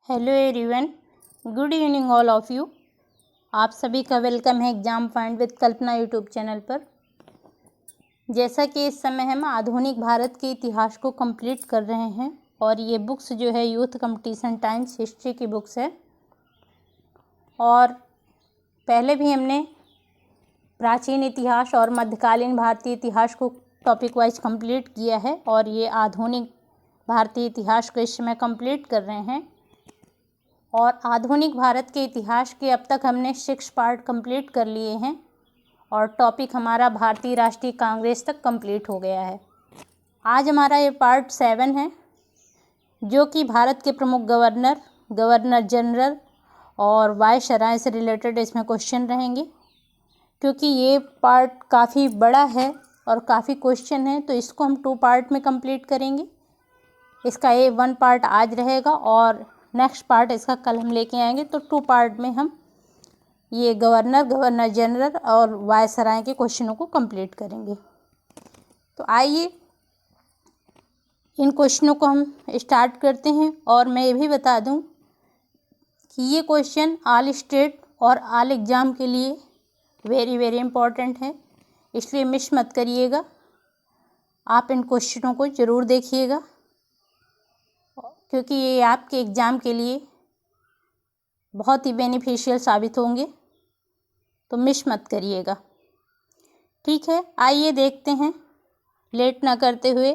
Hello everyone, good evening all of you. आप सभी का वेलकम है exam find with Kalpana YouTube channel पर। जैसा कि इस समय हम आधुनिक भारत के इतिहास को कंप्लीट कर रहे हैं और ये बुक्स जो है यूथ कंपटीशन टाइम्स हिस्ट्री की बुक्स है। और पहले भी हमने प्राचीन इतिहास और मध्यकालीन भारतीय इतिहास को टॉपिक वाइज कंप्लीट किया है और ये आधुनिक भारतीय इतिहास को इस समय कंप्लीट कर रहे हैं। और आधुनिक भारत के इतिहास के अब तक हमने 6 पार्ट कंप्लीट कर लिए हैं और टॉपिक हमारा भारतीय राष्ट्रीय कांग्रेस तक कंप्लीट हो गया है। आज हमारा ये पार्ट 7 है, जो कि भारत के प्रमुख गवर्नर, गवर्नर जनरल और वायसराय से रिलेटेड इसमें क्वेश्चन रहेंगे। क्योंकि ये पार्ट काफ़ी बड़ा है और काफ़ी क्वेश्चन है, तो इसको हम 2 पार्ट में कंप्लीट करेंगे। इसका 1 पार्ट आज रहेगा और नेक्स्ट पार्ट इसका कल हम लेके आएंगे। तो 2 पार्ट में हम ये गवर्नर, गवर्नर जनरल और वायसराय के क्वेश्चनों को कंप्लीट करेंगे। तो आइए इन क्वेश्चनों को हम स्टार्ट करते हैं। और मैं ये भी बता दूं कि ये क्वेश्चन ऑल स्टेट और ऑल एग्ज़ाम के लिए वेरी वेरी इम्पॉर्टेंट है, इसलिए मिस मत करिएगा। आप इन क्वेश्चनों को ज़रूर देखिएगा क्योंकि ये आपके एग्ज़ाम के लिए बहुत ही बेनिफिशियल साबित होंगे, तो मिस मत करिएगा। ठीक है, आइए देखते हैं। लेट ना करते हुए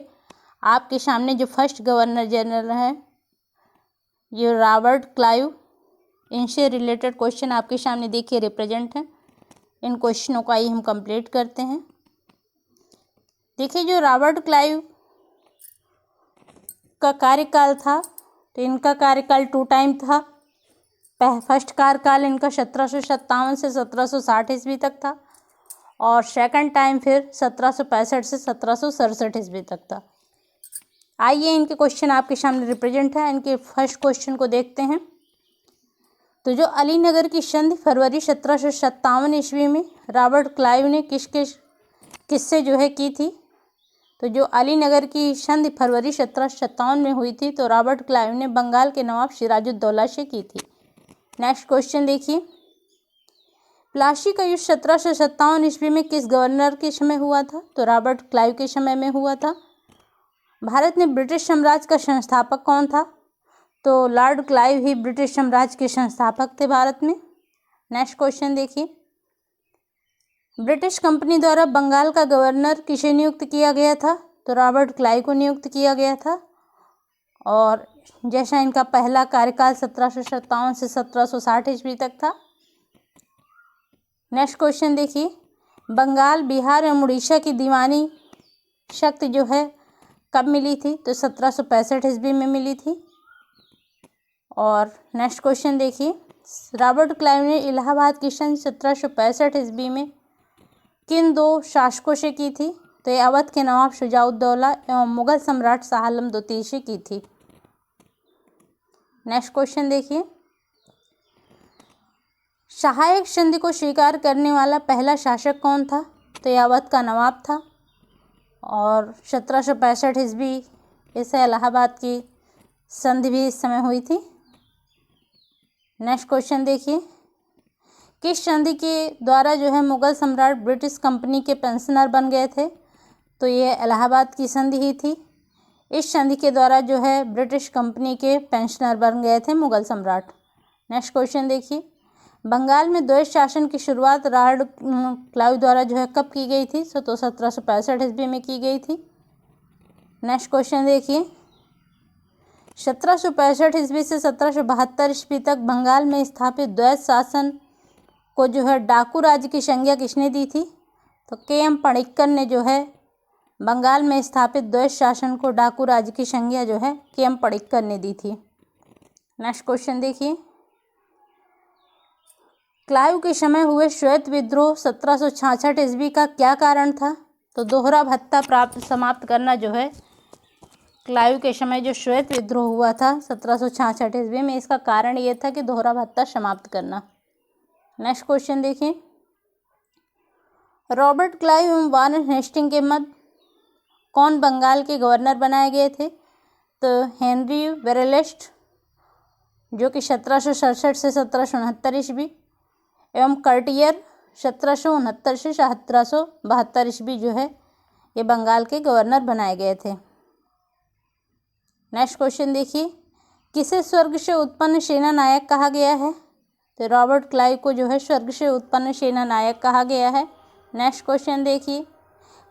आपके सामने जो फर्स्ट गवर्नर जनरल हैं, ये रॉबर्ट क्लाइव, इनसे रिलेटेड क्वेश्चन आपके सामने देखिए रिप्रेजेंट हैं। इन क्वेश्चनों को आइए हम कंप्लीट करते हैं। देखिए, जो रॉबर्ट क्लाइव का कार्यकाल था, तो इनका कार्यकाल 2 टाइम था। फर्स्ट कार्यकाल इनका 1757 से 1760 ईस्वी तक था और सेकंड टाइम फिर 1765 से 1767 ईस्वी तक था। आइए इनके क्वेश्चन आपके सामने रिप्रेजेंट है। इनके फर्स्ट क्वेश्चन को देखते हैं। तो जो अलीनगर की संधि फरवरी 1757 ईस्वी में रॉबर्ट क्लाइव ने किससे जो है की थी? तो जो अलीनगर की संधि फरवरी 1757 में हुई थी, तो रॉबर्ट क्लाइव ने बंगाल के नवाब सिराजुद्दौला से की थी। नेक्स्ट क्वेश्चन देखिए, प्लासी का युद्ध 1757 ईस्वी में किस गवर्नर के समय हुआ था? तो रॉबर्ट क्लाइव के समय में हुआ था। भारत में ब्रिटिश साम्राज्य का संस्थापक कौन था? तो लॉर्ड क्लाइव ही ब्रिटिश साम्राज्य के संस्थापक थे भारत में। नेक्स्ट क्वेश्चन देखिए, ब्रिटिश कंपनी द्वारा बंगाल का गवर्नर किसे नियुक्त किया गया था? तो रॉबर्ट क्लाइव को नियुक्त किया गया था। और जैसा इनका पहला कार्यकाल 1757 से 1760 ईस्वी तक था। नेक्स्ट क्वेश्चन देखिए, बंगाल, बिहार एवं उड़ीसा की दीवानी शक्ति जो है कब मिली थी? तो 1765 ईस्वी में मिली थी। और नेक्स्ट क्वेश्चन देखिए, रॉबर्ट क्लाइव ने इलाहाबाद की संधि 1765 ईस्वी में किन 2 शासकों से की थी? तो ये अवध के नवाब शुजाउद्दौला एवं मुगल सम्राट शाह आलम द्वितीय से की थी। नेक्स्ट क्वेश्चन देखिए, सहायक संधि को स्वीकार करने वाला पहला शासक कौन था? तो ये अवध का नवाब था। और 1765 ईस्वी इसे इलाहाबाद की संधि भी इस समय हुई थी। नेक्स्ट क्वेश्चन देखिए, किस संधि के द्वारा जो है मुगल सम्राट ब्रिटिश कंपनी के पेंशनर बन गए थे? तो ये इलाहाबाद की संधि ही थी। इस संधि के द्वारा जो है ब्रिटिश कंपनी के पेंशनर बन गए थे मुगल सम्राट। नेक्स्ट क्वेश्चन देखिए, बंगाल में द्वैत शासन की शुरुआत लॉर्ड क्लाइव द्वारा जो है कब की गई थी? तो 1765 ईस्वी में की गई थी। नेक्स्ट क्वेश्चन देखिए, 1765 ईस्वी से 1772 ईस्वी तक बंगाल में स्थापित द्वैत शासन को जो है डाकू राज्य की संज्ञा किसने दी थी? तो के.एम. पणिक्कर ने जो है बंगाल में स्थापित द्वैत शासन को डाकू राज्य की संज्ञा जो है के.एम. पणिक्कर ने दी थी। नेक्स्ट क्वेश्चन देखिए, क्लाइव के समय हुए श्वेत विद्रोह 1766 ईस्वी का क्या कारण था? तो दोहरा भत्ता प्राप्त समाप्त करना जो है क्लाइव के समय जो श्वेत विद्रोह हुआ था 1766 ईस्वी में, इसका कारण ये था कि दोहरा भत्ता समाप्त करना। नेक्स्ट क्वेश्चन देखिए, रॉबर्ट क्लाइव एवं वारेन हेस्टिंग के मध्य कौन बंगाल के गवर्नर बनाए गए थे? तो हेनरी वेरेलेस्ट जो कि 1767 से 1769 ईस्वी, एवं कर्टियर 1769 से 1772 ईस्वी जो है ये बंगाल के गवर्नर बनाए गए थे। नेक्स्ट क्वेश्चन देखिए, किसे स्वर्ग से उत्पन्न सेना नायक कहा गया है? तो रॉबर्ट क्लाइव को जो है स्वर्ग से उत्पन्न सेना नायक कहा गया है। नेक्स्ट क्वेश्चन देखिए,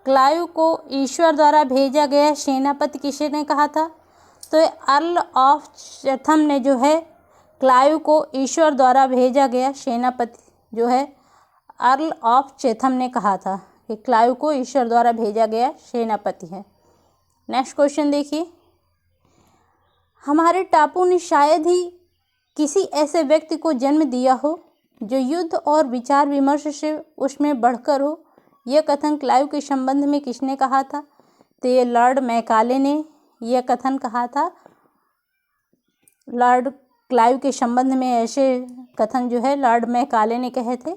क्लाइव को ईश्वर द्वारा भेजा गया सेनापति किसे ने कहा था? तो अर्ल ऑफ चैथम ने जो है क्लाइव को ईश्वर द्वारा भेजा गया सेनापति जो है अर्ल ऑफ चैथम ने कहा था कि क्लाइव को ईश्वर द्वारा भेजा गया सेनापति है। नेक्स्ट क्वेश्चन देखिए, हमारे टापू ने शायद ही किसी ऐसे व्यक्ति को जन्म दिया हो जो युद्ध और विचार विमर्श से उसमें बढ़कर हो। यह कथन क्लाइव के संबंध में किसने कहा था? तो ये लॉर्ड मैकाले ने यह कथन कहा था। लॉर्ड क्लाइव के संबंध में ऐसे कथन जो है लॉर्ड मैकाले ने कहे थे।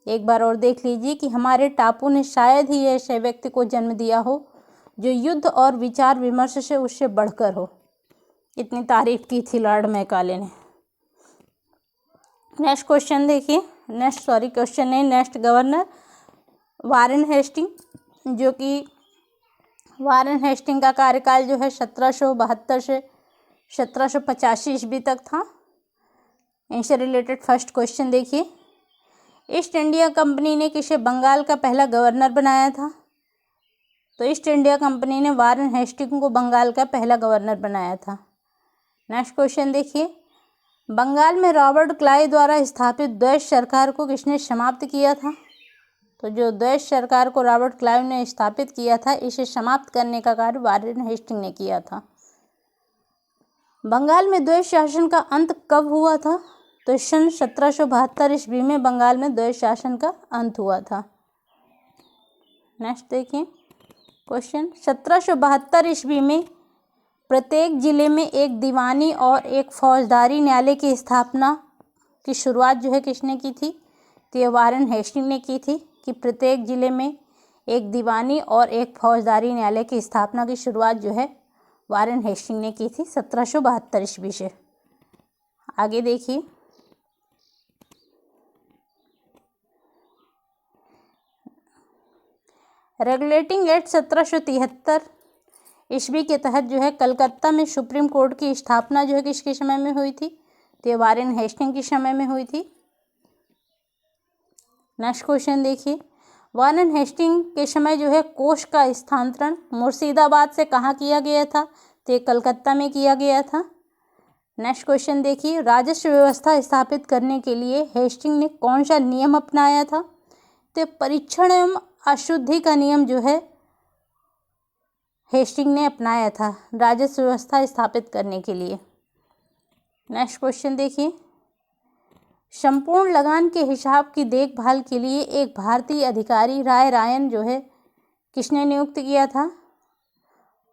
एक बार और देख लीजिए कि हमारे टापू ने शायद ही ऐसे व्यक्ति को जन्म दिया हो जो युद्ध और विचार विमर्श से उससे बढ़कर हो। इतनी तारीफ की थी लॉर्ड मैकाले ने। नेक्स्ट क्वेश्चन देखिए, नेक्स्ट गवर्नर वारेन हेस्टिंग, जो कि वारेन हेस्टिंग का कार्यकाल जो है 1772 से 1785 ईस्वी तक था। इनसे रिलेटेड फर्स्ट क्वेश्चन देखिए, ईस्ट इंडिया कंपनी ने किसे बंगाल का पहला गवर्नर बनाया था? तो ईस्ट इंडिया कंपनी ने वारेन हेस्टिंग को बंगाल का पहला गवर्नर बनाया था। नेक्स्ट क्वेश्चन देखिए, बंगाल में रॉबर्ट क्लाइव द्वारा स्थापित द्वैध सरकार को किसने समाप्त किया था? तो जो द्वैध सरकार को रॉबर्ट क्लाइव ने स्थापित किया था, इसे समाप्त करने का कार्य वारेन हेस्टिंग ने किया था। बंगाल में द्वैध शासन का अंत कब हुआ था? तो सन 1772 ईस्वी में बंगाल में द्वैध शासन का अंत हुआ था। नेक्स्ट देखिए क्वेश्चन, 1772 ईस्वी में प्रत्येक जिले में एक दीवानी और एक फौजदारी न्यायालय की स्थापना की शुरुआत जो है किसने की थी? तो ये वारेन हेस्टिंग ने की थी कि प्रत्येक जिले में एक दीवानी और एक फौजदारी न्यायालय की स्थापना की शुरुआत जो है वारेन हेस्टिंग ने की थी 1772 ईस्वी से। आगे देखिए, रेगुलेटिंग एक्ट 1773 ईस्वी के तहत जो है कलकत्ता में सुप्रीम कोर्ट की स्थापना जो है किसके समय में हुई थी? तो ये वारेन हेस्टिंग के समय में हुई थी। नेक्स्ट क्वेश्चन देखिए, वारेन हेस्टिंग के समय जो है कोष का स्थानांतरण मुर्शिदाबाद से कहाँ किया गया था? तो ये कलकत्ता में किया गया था। नेक्स्ट क्वेश्चन देखिए, राजस्व व्यवस्था स्थापित करने के लिए हेस्टिंग ने कौन सा नियम अपनाया था? तो परीक्षण एवं अशुद्धि का नियम जो है हेस्टिंग ने अपनाया था राजस्व व्यवस्था स्थापित करने के लिए। नेक्स्ट क्वेश्चन देखिए, संपूर्ण लगान के हिसाब की देखभाल के लिए एक भारतीय अधिकारी राय रायन जो है किसने नियुक्त किया था?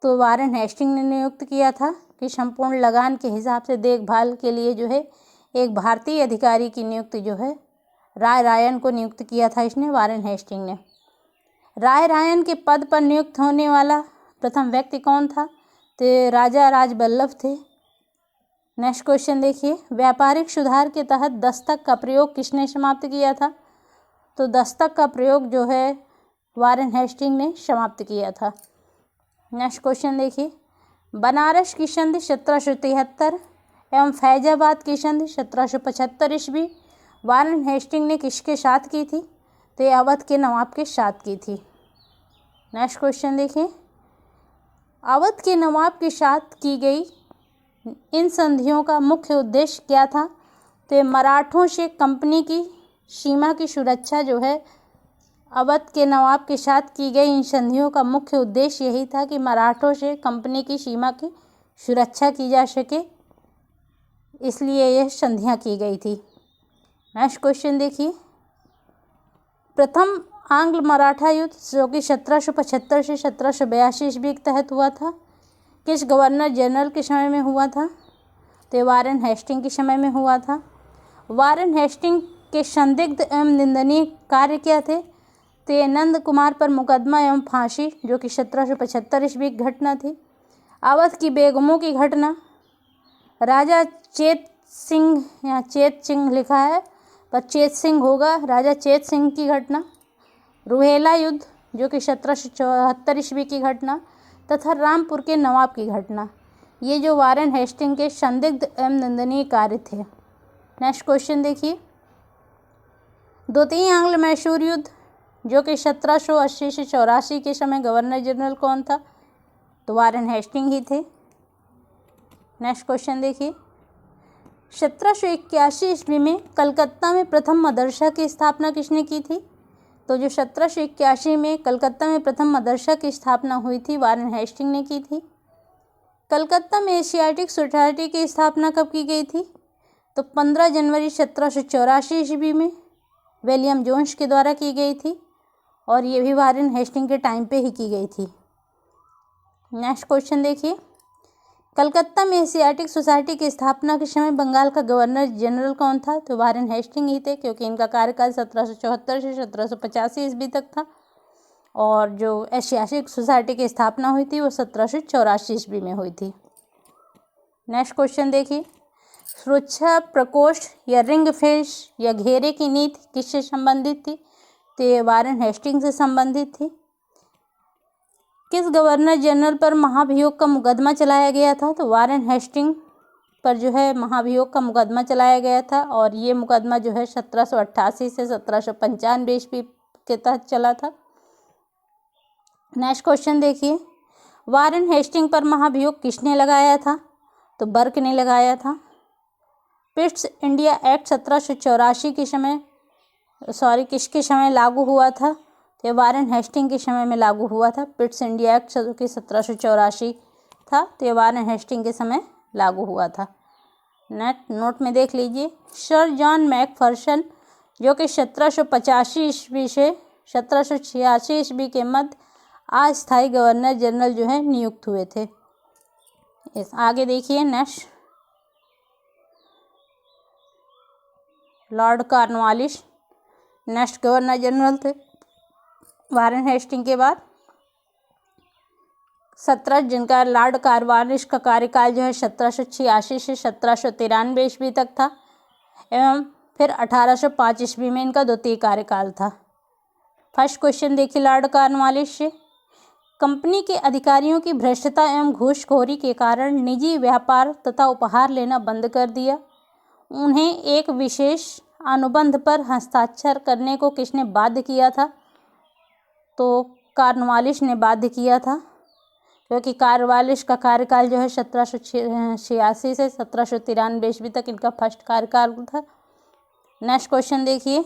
तो वारेन हेस्टिंग ने नियुक्त किया था कि संपूर्ण लगान के हिसाब से देखभाल के लिए जो है एक भारतीय अधिकारी की नियुक्ति जो है राय रायन को नियुक्त किया था इसने, वारेन हेस्टिंग ने। राय रायन के पद पर नियुक्त होने वाला प्रथम व्यक्ति कौन था? तो राजा राजबल्लभ थे। नेक्स्ट क्वेश्चन देखिए, व्यापारिक सुधार के तहत दस्तक का प्रयोग किसने समाप्त किया था? तो दस्तक का प्रयोग जो है वारेन हेस्टिंग ने समाप्त किया था। नेक्स्ट क्वेश्चन देखिए, बनारस की संधि 1773 एवं फैजाबाद की संधि 1775 ईस्वी वारेन हेस्टिंग ने किसके साथ की थी? तो ये अवध के नवाब के साथ की थी। नेक्स्ट क्वेश्चन देखिए, अवध के नवाब के साथ की गई इन संधियों का मुख्य उद्देश्य क्या था? तो ये मराठों से कंपनी की सीमा की सुरक्षा जो है अवध के नवाब के साथ की गई इन संधियों का मुख्य उद्देश्य यही था कि मराठों से कंपनी की सीमा की सुरक्षा की जा सके, इसलिए यह संधियां की गई थी। नेक्स्ट क्वेश्चन देखिए, प्रथम आंग्ल मराठा युद्ध जो कि 1775 से 1782 ईस्वी के तहत हुआ था किस गवर्नर जनरल के समय में हुआ था? तो वारेन हेस्टिंग के समय में हुआ था। वारेन हेस्टिंग के संदिग्ध एवं निंदनीय कार्य क्या थे? तो ये नंद कुमार पर मुकदमा एवं फांसी जो कि 1775 ईस्वी की घटना थी। अवध की बेगमों की घटना, राजा चेत सिंह, यहाँ चेत सिंह लिखा है पर चेत सिंह होगा, राजा चेत सिंह की घटना। रुहेला युद्ध जो कि 1774 ईस्वी की घटना, तथा रामपुर के नवाब की घटना, ये जो वारेन हेस्टिंग के संदिग्ध एवं निंदनीय कार्य थे। नेक्स्ट क्वेश्चन देखिए, द्वितीय आंग्ल मैसूर युद्ध जो कि 1780 से 84 के समय गवर्नर जनरल कौन था? तो वारेन हेस्टिंग ही थे। नेक्स्ट क्वेश्चन देखिए, 1781 ईस्वी में कलकत्ता में प्रथम मदरसा की स्थापना किसने की थी? तो जो 1781 में कलकत्ता में प्रथम मदरसा की स्थापना हुई थी, वारेन हेस्टिंग ने की थी। कलकत्ता में एशियाटिक सोसाइटी की स्थापना कब की गई थी? तो 15 जनवरी 1784 ईस्वी में विलियम जोन्स के द्वारा की गई थी, और ये भी वारेन हेस्टिंग के टाइम पे ही की गई थी। नेक्स्ट क्वेश्चन देखिए, कलकत्ता में एशियाटिक सोसाइटी की स्थापना के समय बंगाल का गवर्नर जनरल कौन था? तो वारेन हेस्टिंग ही थे, क्योंकि इनका कार्यकाल 1774 से 1785 ईस्वी तक था, और जो एशियाटिक सोसाइटी की स्थापना हुई थी वो 1784 ईस्वी में हुई थी। नेक्स्ट क्वेश्चन देखिए, सुरक्षा प्रकोष्ठ या रिंग फेंस या घेरे की नीति किससे संबंधित थी? तो ये वारेन हेस्टिंग से संबंधित थी। किस गवर्नर जनरल पर महाभियोग का मुकदमा चलाया गया था? तो वारेन हेस्टिंग पर जो है महाभियोग का मुकदमा चलाया गया था, और ये मुकदमा जो है 1788 से 1795 ईस्वी के तहत चला था। नेक्स्ट क्वेश्चन देखिए, वारेन हेस्टिंग पर महाभियोग किसने लगाया था? तो बर्क ने लगाया था। पिट्स इंडिया एक्ट 1784 के समय किसके समय लागू हुआ था? तो वारेन हेस्टिंग के समय में लागू हुआ था। पिट्स इंडिया एक्ट जो कि 1784 था, तो वारेन हेस्टिंग के समय लागू हुआ था। नोट में देख लीजिए, सर जॉन मैकफर्सन जो कि 1785 ईस्वी से 1786 ईस्वी के मध्य अस्थायी गवर्नर जनरल जो है नियुक्त हुए थे। इस आगे देखिए, next Lord Cornwallis next governor general थे वारेन हेस्टिंग के बाद। 17 जिनका लॉर्ड कॉर्नवालिस का कार्यकाल जो है 1786 से 1793 ईस्वी तक था, एवं फिर 1805 ईस्वी में इनका द्वितीय कार्यकाल था। फर्स्ट क्वेश्चन देखिए लॉर्ड कॉर्नवालिस से, कंपनी के अधिकारियों की भ्रष्टता एवं घूसखोरी के कारण निजी व्यापार तथा उपहार लेना बंद कर दिया। उन्हें एक विशेष अनुबंध पर हस्ताक्षर करने को किसने बाध्य किया था? तो कॉर्नवालिस ने बाध्य किया था, क्योंकि कॉर्नवालिस का कार्यकाल जो है 1786 से 1793 ईस्वी तक इनका फर्स्ट कार्यकाल था। नेक्स्ट क्वेश्चन देखिए,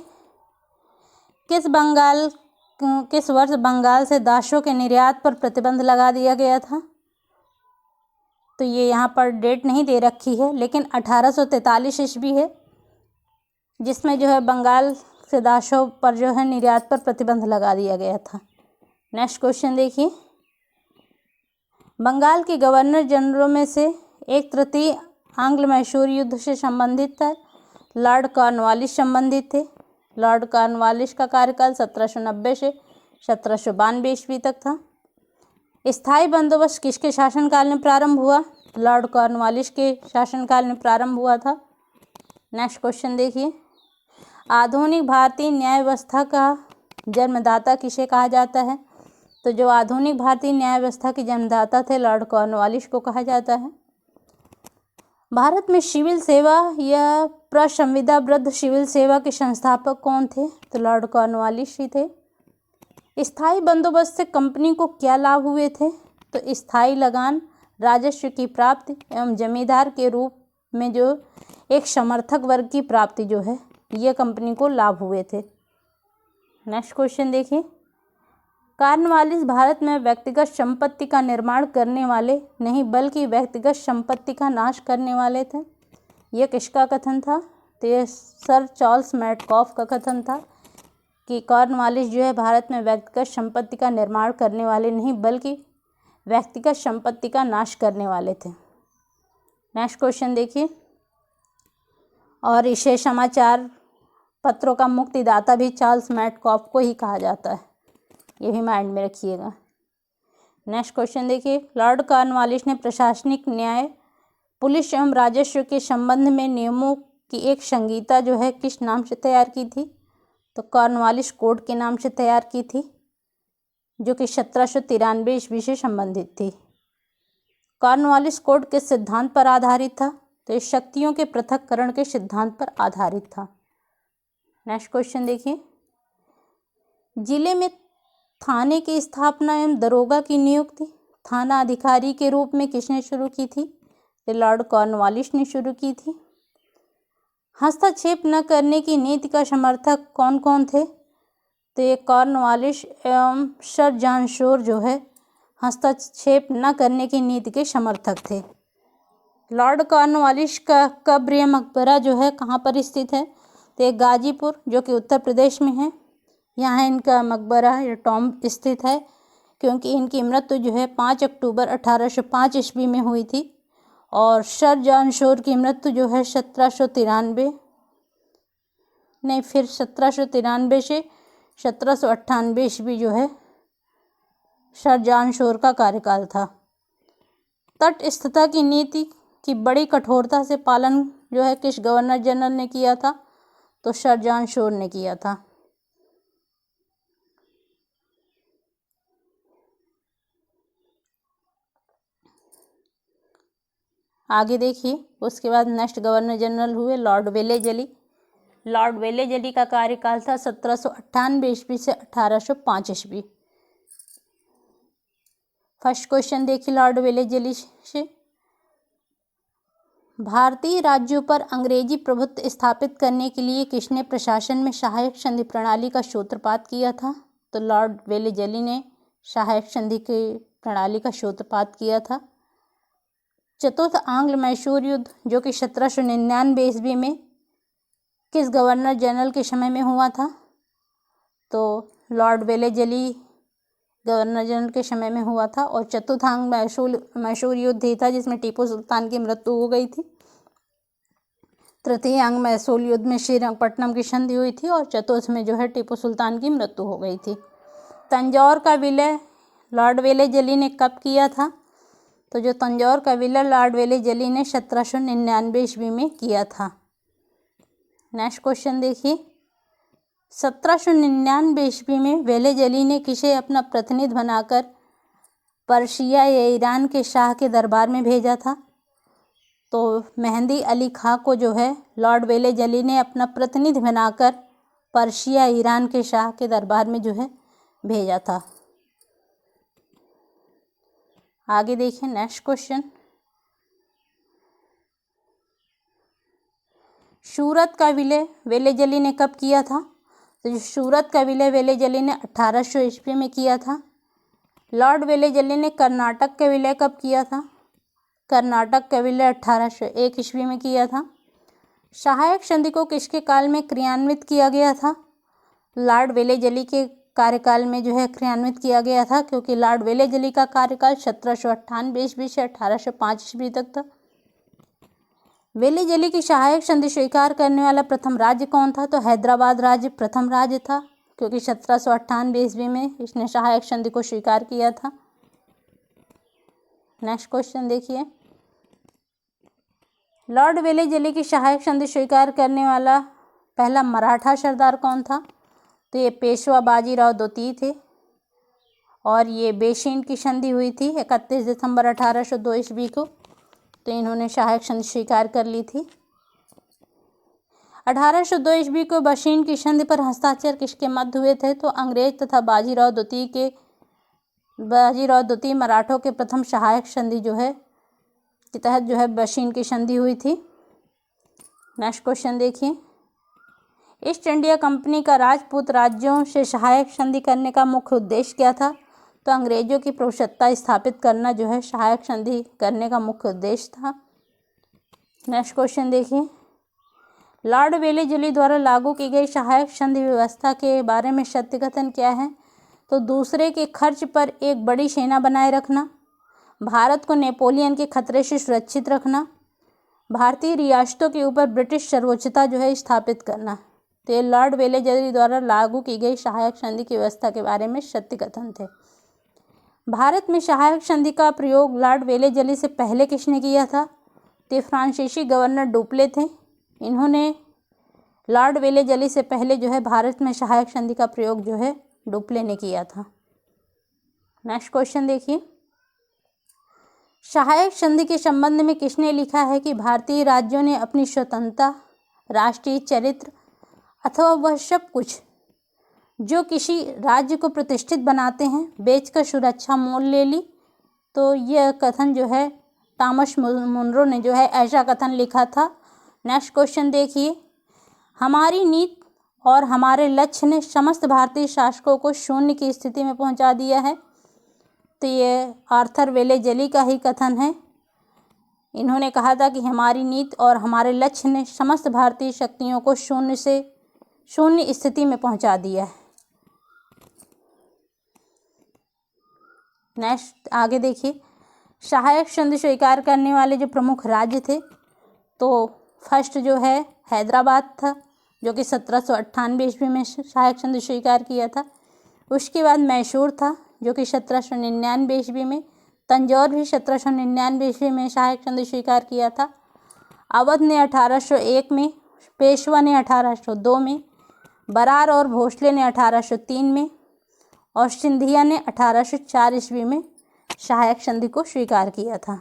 किस वर्ष बंगाल से दासों के निर्यात पर प्रतिबंध लगा दिया गया था? तो ये यहाँ पर डेट नहीं दे रखी है, लेकिन 1843 ईस्वी है जिसमें जो है बंगाल से दासों पर जो है निर्यात पर प्रतिबंध लगा दिया गया था। नेक्स्ट क्वेश्चन देखिए, बंगाल के गवर्नर जनरलों में से 1/3 आंग्ल मैसूर युद्ध से संबंधित था। लॉर्ड कॉर्नवालिस संबंधित थे। लॉर्ड कॉर्नवालिस का कार्यकाल 1790 से 1792 ईस्वी तक था। स्थायी बंदोबस्त किसके शासनकाल में प्रारंभ हुआ? लॉर्ड कॉर्नवालिस के शासनकाल में प्रारंभ हुआ था। नेक्स्ट क्वेश्चन देखिए, आधुनिक भारतीय न्याय व्यवस्था का जन्मदाता किसे कहा जाता है? तो जो आधुनिक भारतीय न्याय व्यवस्था के जन्मदाता थे लॉर्ड कॉर्नवालिस को कहा जाता है। भारत में सिविल सेवा या प्रसंविदाबद्ध सिविल सेवा के संस्थापक कौन थे? तो लॉर्ड कॉर्नवालिस ही थे। स्थायी बंदोबस्त से कंपनी को क्या लाभ हुए थे? तो स्थायी लगान, राजस्व की प्राप्ति एवं जमींदार के रूप में जो एक समर्थक वर्ग की प्राप्ति जो है ये कंपनी को लाभ हुए थे। नेक्स्ट क्वेश्चन देखिए, कॉर्नवालिस भारत में व्यक्तिगत संपत्ति का निर्माण करने वाले नहीं बल्कि व्यक्तिगत संपत्ति का नाश करने वाले थे। यह किसका कथन था? तो ये सर चार्ल्स मैडकॉफ का कथन था कि कॉर्नवालिस जो है भारत में व्यक्तिगत संपत्ति का निर्माण करने वाले नहीं बल्कि व्यक्तिगत संपत्ति का नाश करने वाले थे। नेक्स्ट क्वेश्चन देखिए, और इसे समाचार पत्रों का मुक्तिदाता भी चार्ल्स मैडकॉफ को ही कहा जाता है, ये भी माइंड में रखिएगा। नेक्स्ट क्वेश्चन देखिए, लॉर्ड कॉर्नवालिस ने प्रशासनिक न्याय पुलिस एवं राजस्व के संबंध में नियमों की एक संहिता जो है किस नाम से तैयार की थी? तो कॉर्नवालिस कोड के नाम से तैयार की थी, जो कि 1793 ईस्वी से संबंधित थी। कॉर्नवालिस कोड किस सिद्धांत पर आधारित था? तो इस शक्तियों के पृथक्करण के सिद्धांत पर आधारित था। नेक्स्ट क्वेश्चन देखिए, जिले में थाने की स्थापना एवं दरोगा की नियुक्ति थाना अधिकारी के रूप में किसने शुरू की थी? तो लॉर्ड कॉर्नवालिस ने शुरू की थी। हस्तक्षेप न करने की नीति का समर्थक कौन कौन थे? तो ये कॉर्नवालिस एवं सर जॉन शोर जो है हस्तक्षेप न करने की नीति के समर्थक थे। लॉर्ड कॉर्नवालिस का कब्र या मकबरा जो है कहाँ पर स्थित है? तो ये गाजीपुर जो कि उत्तर प्रदेश में है, यहाँ इनका मकबरा या टॉम्ब स्थित है, क्योंकि इनकी मृत्यु जो है 5 अक्टूबर 1805 ईस्वी में हुई थी और सर जॉन शोर की मृत्यु जो है 1793 से 1798 ईस्वी जो है सर जॉन शोर का कार्यकाल था। तटस्थता की नीति की बड़ी कठोरता से पालन जो है किस गवर्नर जनरल ने किया था? तो सर जॉन शोर ने किया था। आगे देखिए, उसके बाद नेक्स्ट गवर्नर जनरल हुए लॉर्ड वेलेजली। लॉर्ड वेलेजली का कार्यकाल था 1798 ईस्वी से 1805 ईस्वी। फर्स्ट क्वेश्चन देखिए लॉर्ड वेलेजली से, भारतीय राज्यों पर अंग्रेजी प्रभुत्व स्थापित करने के लिए किसने प्रशासन में सहायक संधि प्रणाली का सूत्रपात किया था? तो लॉर्ड वेलेजली ने सहायक संधि की प्रणाली का सूत्रपात किया था। चतुर्थ आंग्ल मैसूर युद्ध जो कि 1799 ईस्वी में किस गवर्नर जनरल के समय में हुआ था? तो लॉर्ड वेलेजली गवर्नर जनरल के समय में हुआ था। और चतुर्थ आंग्ल मैसूर युद्ध ही था जिसमें टीपू सुल्तान की मृत्यु हो गई थी। तृतीय आंग्ल मैसूर युद्ध में श्रीरंगपट्टनम की संधि हुई थी और चतुर्थ में जो है टीपू सुल्तान की मृत्यु हो गई थी। तंजौर का विलय लॉर्ड वेलेजली ने कब किया था? तो जो तंजौर का विलय लॉर्ड वेलेजली ने 1799 ईस्वी में किया था। नेक्स्ट क्वेश्चन देखिए, 1799 ईस्वी में वेलेजली ने किसे अपना प्रतिनिधि बनाकर पर्शिया या ईरान के शाह के दरबार में भेजा था? तो मेहंदी अली खां को जो है लॉर्ड वेलेजली ने अपना प्रतिनिधि बनाकर पर्शिया ईरान के शाह के दरबार में जो है भेजा था। आगे देखिए नेक्स्ट क्वेश्चन, सूरत का विलय वेलेजली ने कब किया था? तो जो सूरत का विलय वेलेजली ने 1800 ईस्वी में किया था। लॉर्ड वेलेजली ने कर्नाटक का विलय कब किया था? कर्नाटक का विलय 1801 ईस्वी में किया था। सहायक संधि को किसके काल में क्रियान्वित किया गया था? लॉर्ड वेलेजली के कार्यकाल में जो है क्रियान्वित किया गया था, क्योंकि लॉर्ड वेलेजली का कार्यकाल 1798 ईस्वी से 1805 ईस्वी तक था। वेलेजली की सहायक संधि स्वीकार करने वाला प्रथम राज्य कौन था? तो हैदराबाद राज्य प्रथम राज्य था, क्योंकि 1798 ईस्वी में इसने सहायक संधि को स्वीकार किया था। नेक्स्ट क्वेश्चन देखिए, लॉर्ड वेलेजली की सहायक संधि स्वीकार करने वाला पहला मराठा सरदार कौन था? तो ये पेशवा बाजीराव द्वितीय थे और ये बेशीन की संधि हुई थी 31 दिसंबर 1802 ईस्वी को, तो इन्होंने सहायक संधि स्वीकार कर ली थी। 1802 ईस्वी को बेशीन की संधि पर हस्ताक्षर किसके मध्य हुए थे? तो अंग्रेज तथा बाजीराव द्वितीय मराठों के प्रथम सहायक संधि जो है के तहत जो है बेशीन की संधि हुई थी। नेक्स्ट क्वेश्चन देखिए, ईस्ट इंडिया कंपनी का राजपूत राज्यों से सहायक संधि करने का मुख्य उद्देश्य क्या था? तो अंग्रेजों की प्रभुसत्ता स्थापित करना जो है सहायक संधि करने का मुख्य उद्देश्य था। नेक्स्ट क्वेश्चन देखिए, लॉर्ड वेलेजली द्वारा लागू की गई सहायक संधि व्यवस्था के बारे में सत्य कथन क्या है? तो दूसरे के खर्च पर एक बड़ी सेना बनाए रखना, भारत को नेपोलियन के खतरे से सुरक्षित रखना, भारतीय रियासतों के ऊपर ब्रिटिश सर्वोच्चता जो है स्थापित करना। तो ये लॉर्ड वेलेजली द्वारा लागू की गई सहायक संधि की व्यवस्था के बारे में सत्य कथन थे। भारत में सहायक संधि का प्रयोग लॉर्ड वेलेजली से पहले किसने किया था? तो फ्रांसीसी गवर्नर डुप्ले थे। इन्होंने लॉर्ड वेलेजली से पहले जो है भारत में सहायक संधि का प्रयोग जो है डुप्ले ने किया था। नेक्स्ट क्वेश्चन देखिए, सहायक संधि के संबंध में किसने लिखा है कि भारतीय राज्यों ने अपनी स्वतंत्रता, राष्ट्रीय चरित्र अथवा वह सब कुछ जो किसी राज्य को प्रतिष्ठित बनाते हैं बेचकर सुरक्षा मोल ले ली। तो यह कथन जो है थॉमस मुनरो ने जो है ऐसा कथन लिखा था। नेक्स्ट क्वेश्चन देखिए, हमारी नीति और हमारे लक्ष्य ने समस्त भारतीय शासकों को शून्य की स्थिति में पहुंचा दिया है। तो ये आर्थर वेलेजली का ही कथन है। इन्होंने कहा था कि हमारी नीति और हमारे लक्ष्य ने समस्त भारतीय शक्तियों को शून्य स्थिति में पहुंचा दिया है। नेक्स्ट आगे देखिए, सहायक संधि स्वीकार करने वाले जो प्रमुख राज्य थे, तो फर्स्ट जो है हैदराबाद था जो कि 1798 ईस्वी में सहायक संधि स्वीकार किया था। उसके बाद मैसूर था जो कि 1799 ईस्वी में, तंजौर भी 1799 ईस्वी में सहायक संधि स्वीकार किया था। अवध ने 1801 में, पेशवा ने 1802 में, बरार और भोसले ने 1803 में और सिंधिया ने 1804 ईस्वी में सहायक संधि को स्वीकार किया था।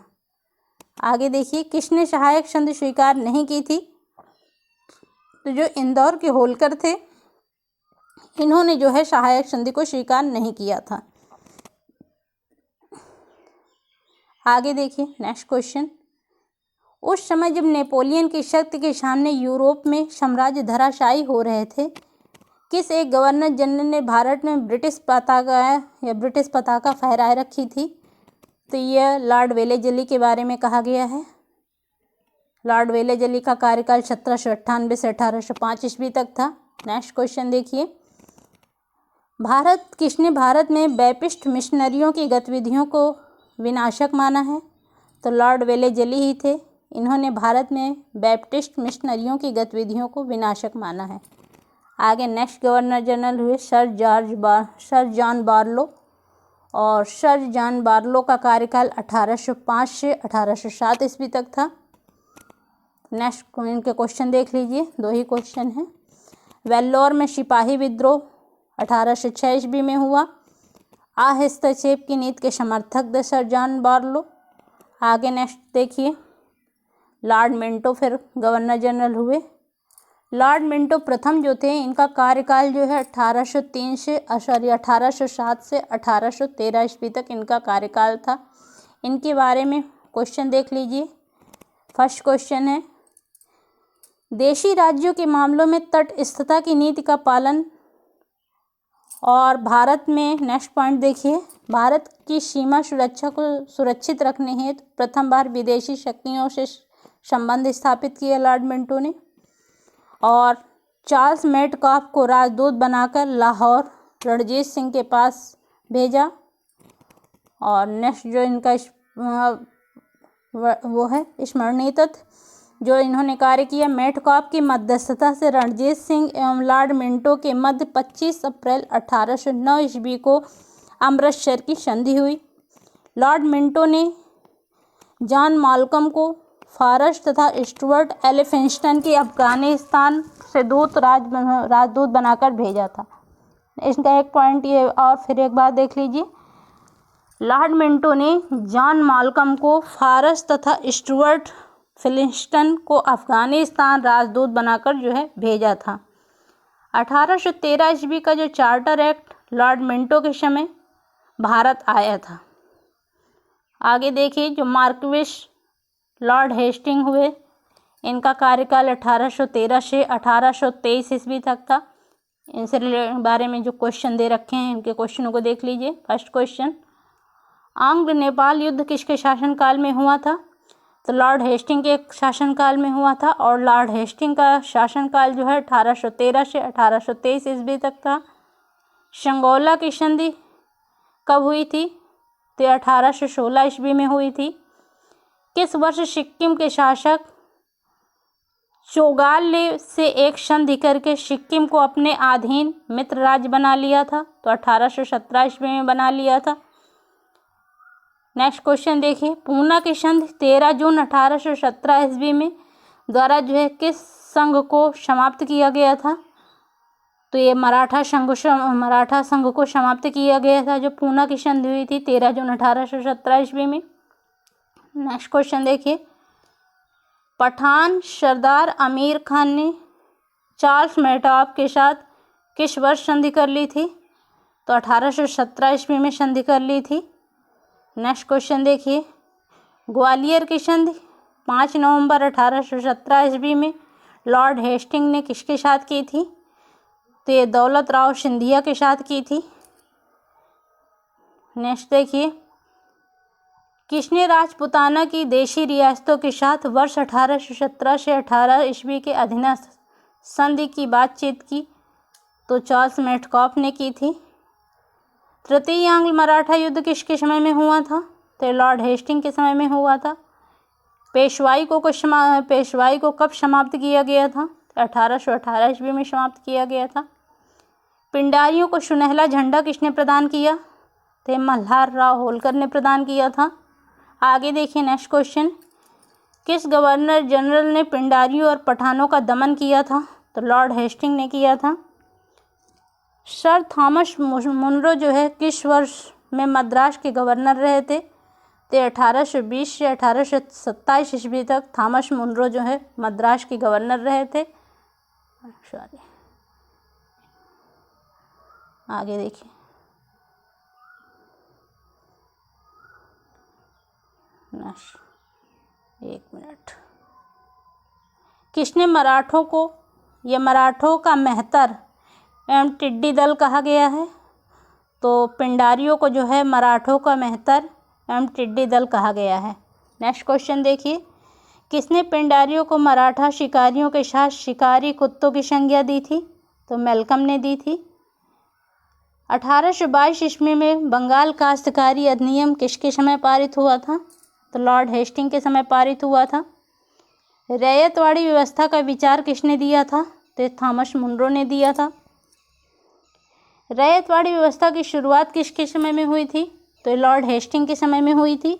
आगे देखिए, किसने सहायक संधि स्वीकार नहीं की थी? तो जो इंदौर के होलकर थे, इन्होंने जो है सहायक संधि को स्वीकार नहीं किया था। आगे देखिए नेक्स्ट क्वेश्चन, उस समय जब नेपोलियन की शक्ति के सामने यूरोप में साम्राज्य धराशायी हो रहे थे, किस एक गवर्नर जनरल ने भारत में ब्रिटिश पताका फहराए रखी थी? तो यह लॉर्ड वेलेजली के बारे में कहा गया है। लॉर्ड वेलेजली का कार्यकाल 1798 से 1805 ईस्वी तक था। नेक्स्ट क्वेश्चन देखिए, किसने भारत में बैप्टिस्ट मिशनरियों की गतिविधियों को विनाशक माना है? तो लॉर्ड वेलेजली ही थे। इन्होंने भारत में बैप्टिस्ट मिशनरियों की गतिविधियों को विनाशक माना है। आगे नेक्स्ट गवर्नर जनरल हुए सर जॉन बार्लो, और सर जॉन बार्लो का कार्यकाल 1805 से 1807 ईस्वी तक था। नेक्स्ट इनके क्वेश्चन देख लीजिए, 2 ही क्वेश्चन हैं। वेल्लोर में सिपाही विद्रोह 1806 ईस्वी में हुआ। हस्तक्षेप की नीति के समर्थक थे सर जॉन बार्लो। आगे नेक्स्ट देखिए, लॉर्ड मिंटो फिर गवर्नर जनरल हुए। लॉर्ड मिंटो प्रथम जो थे, इनका कार्यकाल जो है 1807 से 1813 ईस्वी तक इनका कार्यकाल था। इनके बारे में क्वेश्चन देख लीजिए। फर्स्ट क्वेश्चन है, देशी राज्यों के मामलों में तटस्थता की नीति का पालन। और भारत में नेक्स्ट पॉइंट देखिए, भारत की सीमा सुरक्षा को सुरक्षित रखने हेतु प्रथम बार विदेशी शक्तियों से संबंध स्थापित किया लॉर्ड मिंटो ने। और चार्ल्स मेटकाफ को राजदूत बनाकर लाहौर रणजीत सिंह के पास भेजा। और नेक्स्ट जो इनका वो है स्मरणीय तथ्य जो इन्होंने कार्य किया, मेटकाफ की मध्यस्थता से रणजीत सिंह एवं लॉर्ड मिंटो के मध्य 25 अप्रैल 1809 ईस्वी को अमृतसर की संधि हुई। लॉर्ड मिंटो ने जॉन माल्कम को फारस तथा स्टुअर्ट एलिफिंस्टन की अफगानिस्तान से राजदूत बनाकर भेजा था। इसका एक पॉइंट ये, और फिर एक बार देख लीजिए, लॉर्ड मिंटो ने जॉन माल्कम को फारस तथा स्टुअर्ट एलिफिंस्टन को अफगानिस्तान राजदूत बनाकर जो है भेजा था। 1813 ईस्वी का जो चार्टर एक्ट लॉर्ड मिंटो के समय भारत आया था। आगे देखिए, जो मार्क्विस लॉर्ड हेस्टिंग हुए, इनका कार्यकाल 1813 से 1823 ईस्वी तक था। इनसे बारे में जो क्वेश्चन दे रखे हैं, इनके क्वेश्चनों को देख लीजिए। फर्स्ट क्वेश्चन, आंग्ल नेपाल युद्ध किसके शासनकाल में हुआ था? तो लॉर्ड हेस्टिंग के शासनकाल में हुआ था। और लॉर्ड हेस्टिंग का शासनकाल जो है 1813 से 1823 ईस्वी तक था। संगोला की संधि कब हुई थी? तो 1816 ईस्वी में हुई थी। किस वर्ष सिक्किम के शासक चोगाल से एक संधि करके सिक्किम को अपने अधीन मित्र राज्य बना लिया था? तो 1817 ईस्वी में बना लिया था। नेक्स्ट क्वेश्चन देखिए, पूना की संधि 13 जून 1817 ईस्वी में द्वारा जो है किस संघ को समाप्त किया गया था? तो ये मराठा संघ को समाप्त किया गया था, जो पूना की संधि हुई थी 13 जून 1817 ईस्वी में। नेक्स्ट क्वेश्चन देखिए, पठान सरदार आमिर खान ने चार्ल्स मेहताब के साथ किस वर्ष संधि कर ली थी? तो 1817 ईस्वी में संधि कर ली थी। नेक्स्ट क्वेश्चन देखिए, ग्वालियर की संधि 5 नवंबर 1817 ईस्वी में लॉर्ड हेस्टिंग ने किसके साथ की थी? तो ये दौलत राव सिंधिया के साथ की थी। नेक्स्ट देखिए, किसने राजपुताना की देशी रियासतों के साथ वर्ष 1817 से 18 ईस्वी के अधीनस्थ संधि की बातचीत की? तो चार्ल्स मेटकॉफ ने की थी। तृतीय आंग्ल मराठा युद्ध किसके समय में हुआ था? तो लॉर्ड हेस्टिंग के समय में हुआ था। पेशवाई को कब समाप्त किया गया था? 1818 ईस्वी में समाप्त किया गया था। पिंडारियों को सुनहला झंडा किसने प्रदान किया? तो मल्हार राव होलकर ने प्रदान किया था। आगे देखिए नेक्स्ट क्वेश्चन, किस गवर्नर जनरल ने पिंडारियों और पठानों का दमन किया था? तो लॉर्ड हेस्टिंग ने किया था। सर थॉमस मुनरो जो है किस वर्ष में मद्रास के गवर्नर रहे थे? तो 1820 से 1827 ईस्वी तक थॉमस मुनरो जो है मद्रास के गवर्नर रहे थे। आगे देखिए, एक मिनट, किसने मराठों का मेहतर एवं टिड्डी दल कहा गया है? तो पिंडारियों को जो है मराठों का मेहतर एवं टिड्डी दल कहा गया है। नेक्स्ट क्वेश्चन देखिए, किसने पिंडारियों को मराठा शिकारियों के साथ शिकारी कुत्तों की संज्ञा दी थी? तो मेलकम ने दी थी। 1822 ईस्वी में बंगाल काश्तकारी अधिनियम किसके समय पारित हुआ था? तो लॉर्ड हेस्टिंग के समय पारित हुआ था। रैयतवाड़ी व्यवस्था का विचार किसने दिया था? तो थॉमस मुनरो ने दिया था। रैयतवाड़ी व्यवस्था की शुरुआत किसके समय में हुई थी? तो लॉर्ड हेस्टिंग के समय में हुई थी।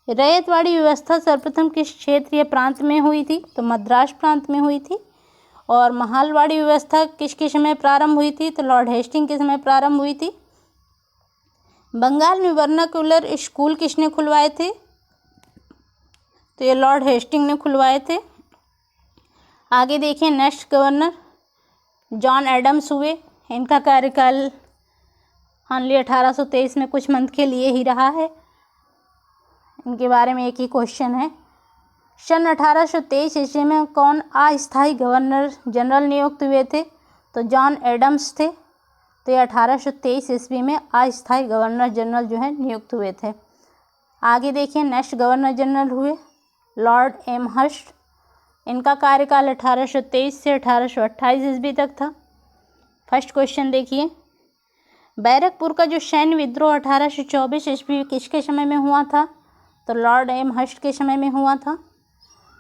रैयतवाड़ी व्यवस्था सर्वप्रथम किस क्षेत्र या प्रांत में हुई थी? तो मद्रास प्रांत में हुई थी। और महालवाड़ी व्यवस्था किसके समय प्रारंभ हुई थी? तो लॉर्ड हेस्टिंग के समय प्रारंभ हुई थी। बंगाल में वर्नाक्युलर स्कूल किसने खुलवाए थे? तो ये लॉर्ड हेस्टिंग ने खुलवाए थे। आगे देखिए, नेक्स्ट गवर्नर जॉन एडम्स हुए। इनका कार्यकाल ओनली 1823 में कुछ मंथ के लिए ही रहा है। इनके बारे में एक ही क्वेश्चन है। सन 1823 ईस्वी में कौन अस्थायी गवर्नर जनरल नियुक्त हुए थे? तो जॉन एडम्स थे। तो ये 1823 ईस्वी में अस्थायी गवर्नर जनरल जो है नियुक्त हुए थे। आगे देखिए, नेक्स्ट गवर्नर जनरल हुए लॉर्ड एमहर्स्ट। इनका कार्यकाल 1823 से 1828 ईस्वी तक था। फर्स्ट क्वेश्चन देखिए, बैरकपुर का जो सैन्य विद्रोह 1824 ईस्वी किसके समय में हुआ था? तो लॉर्ड एमहर्स्ट के समय में हुआ था।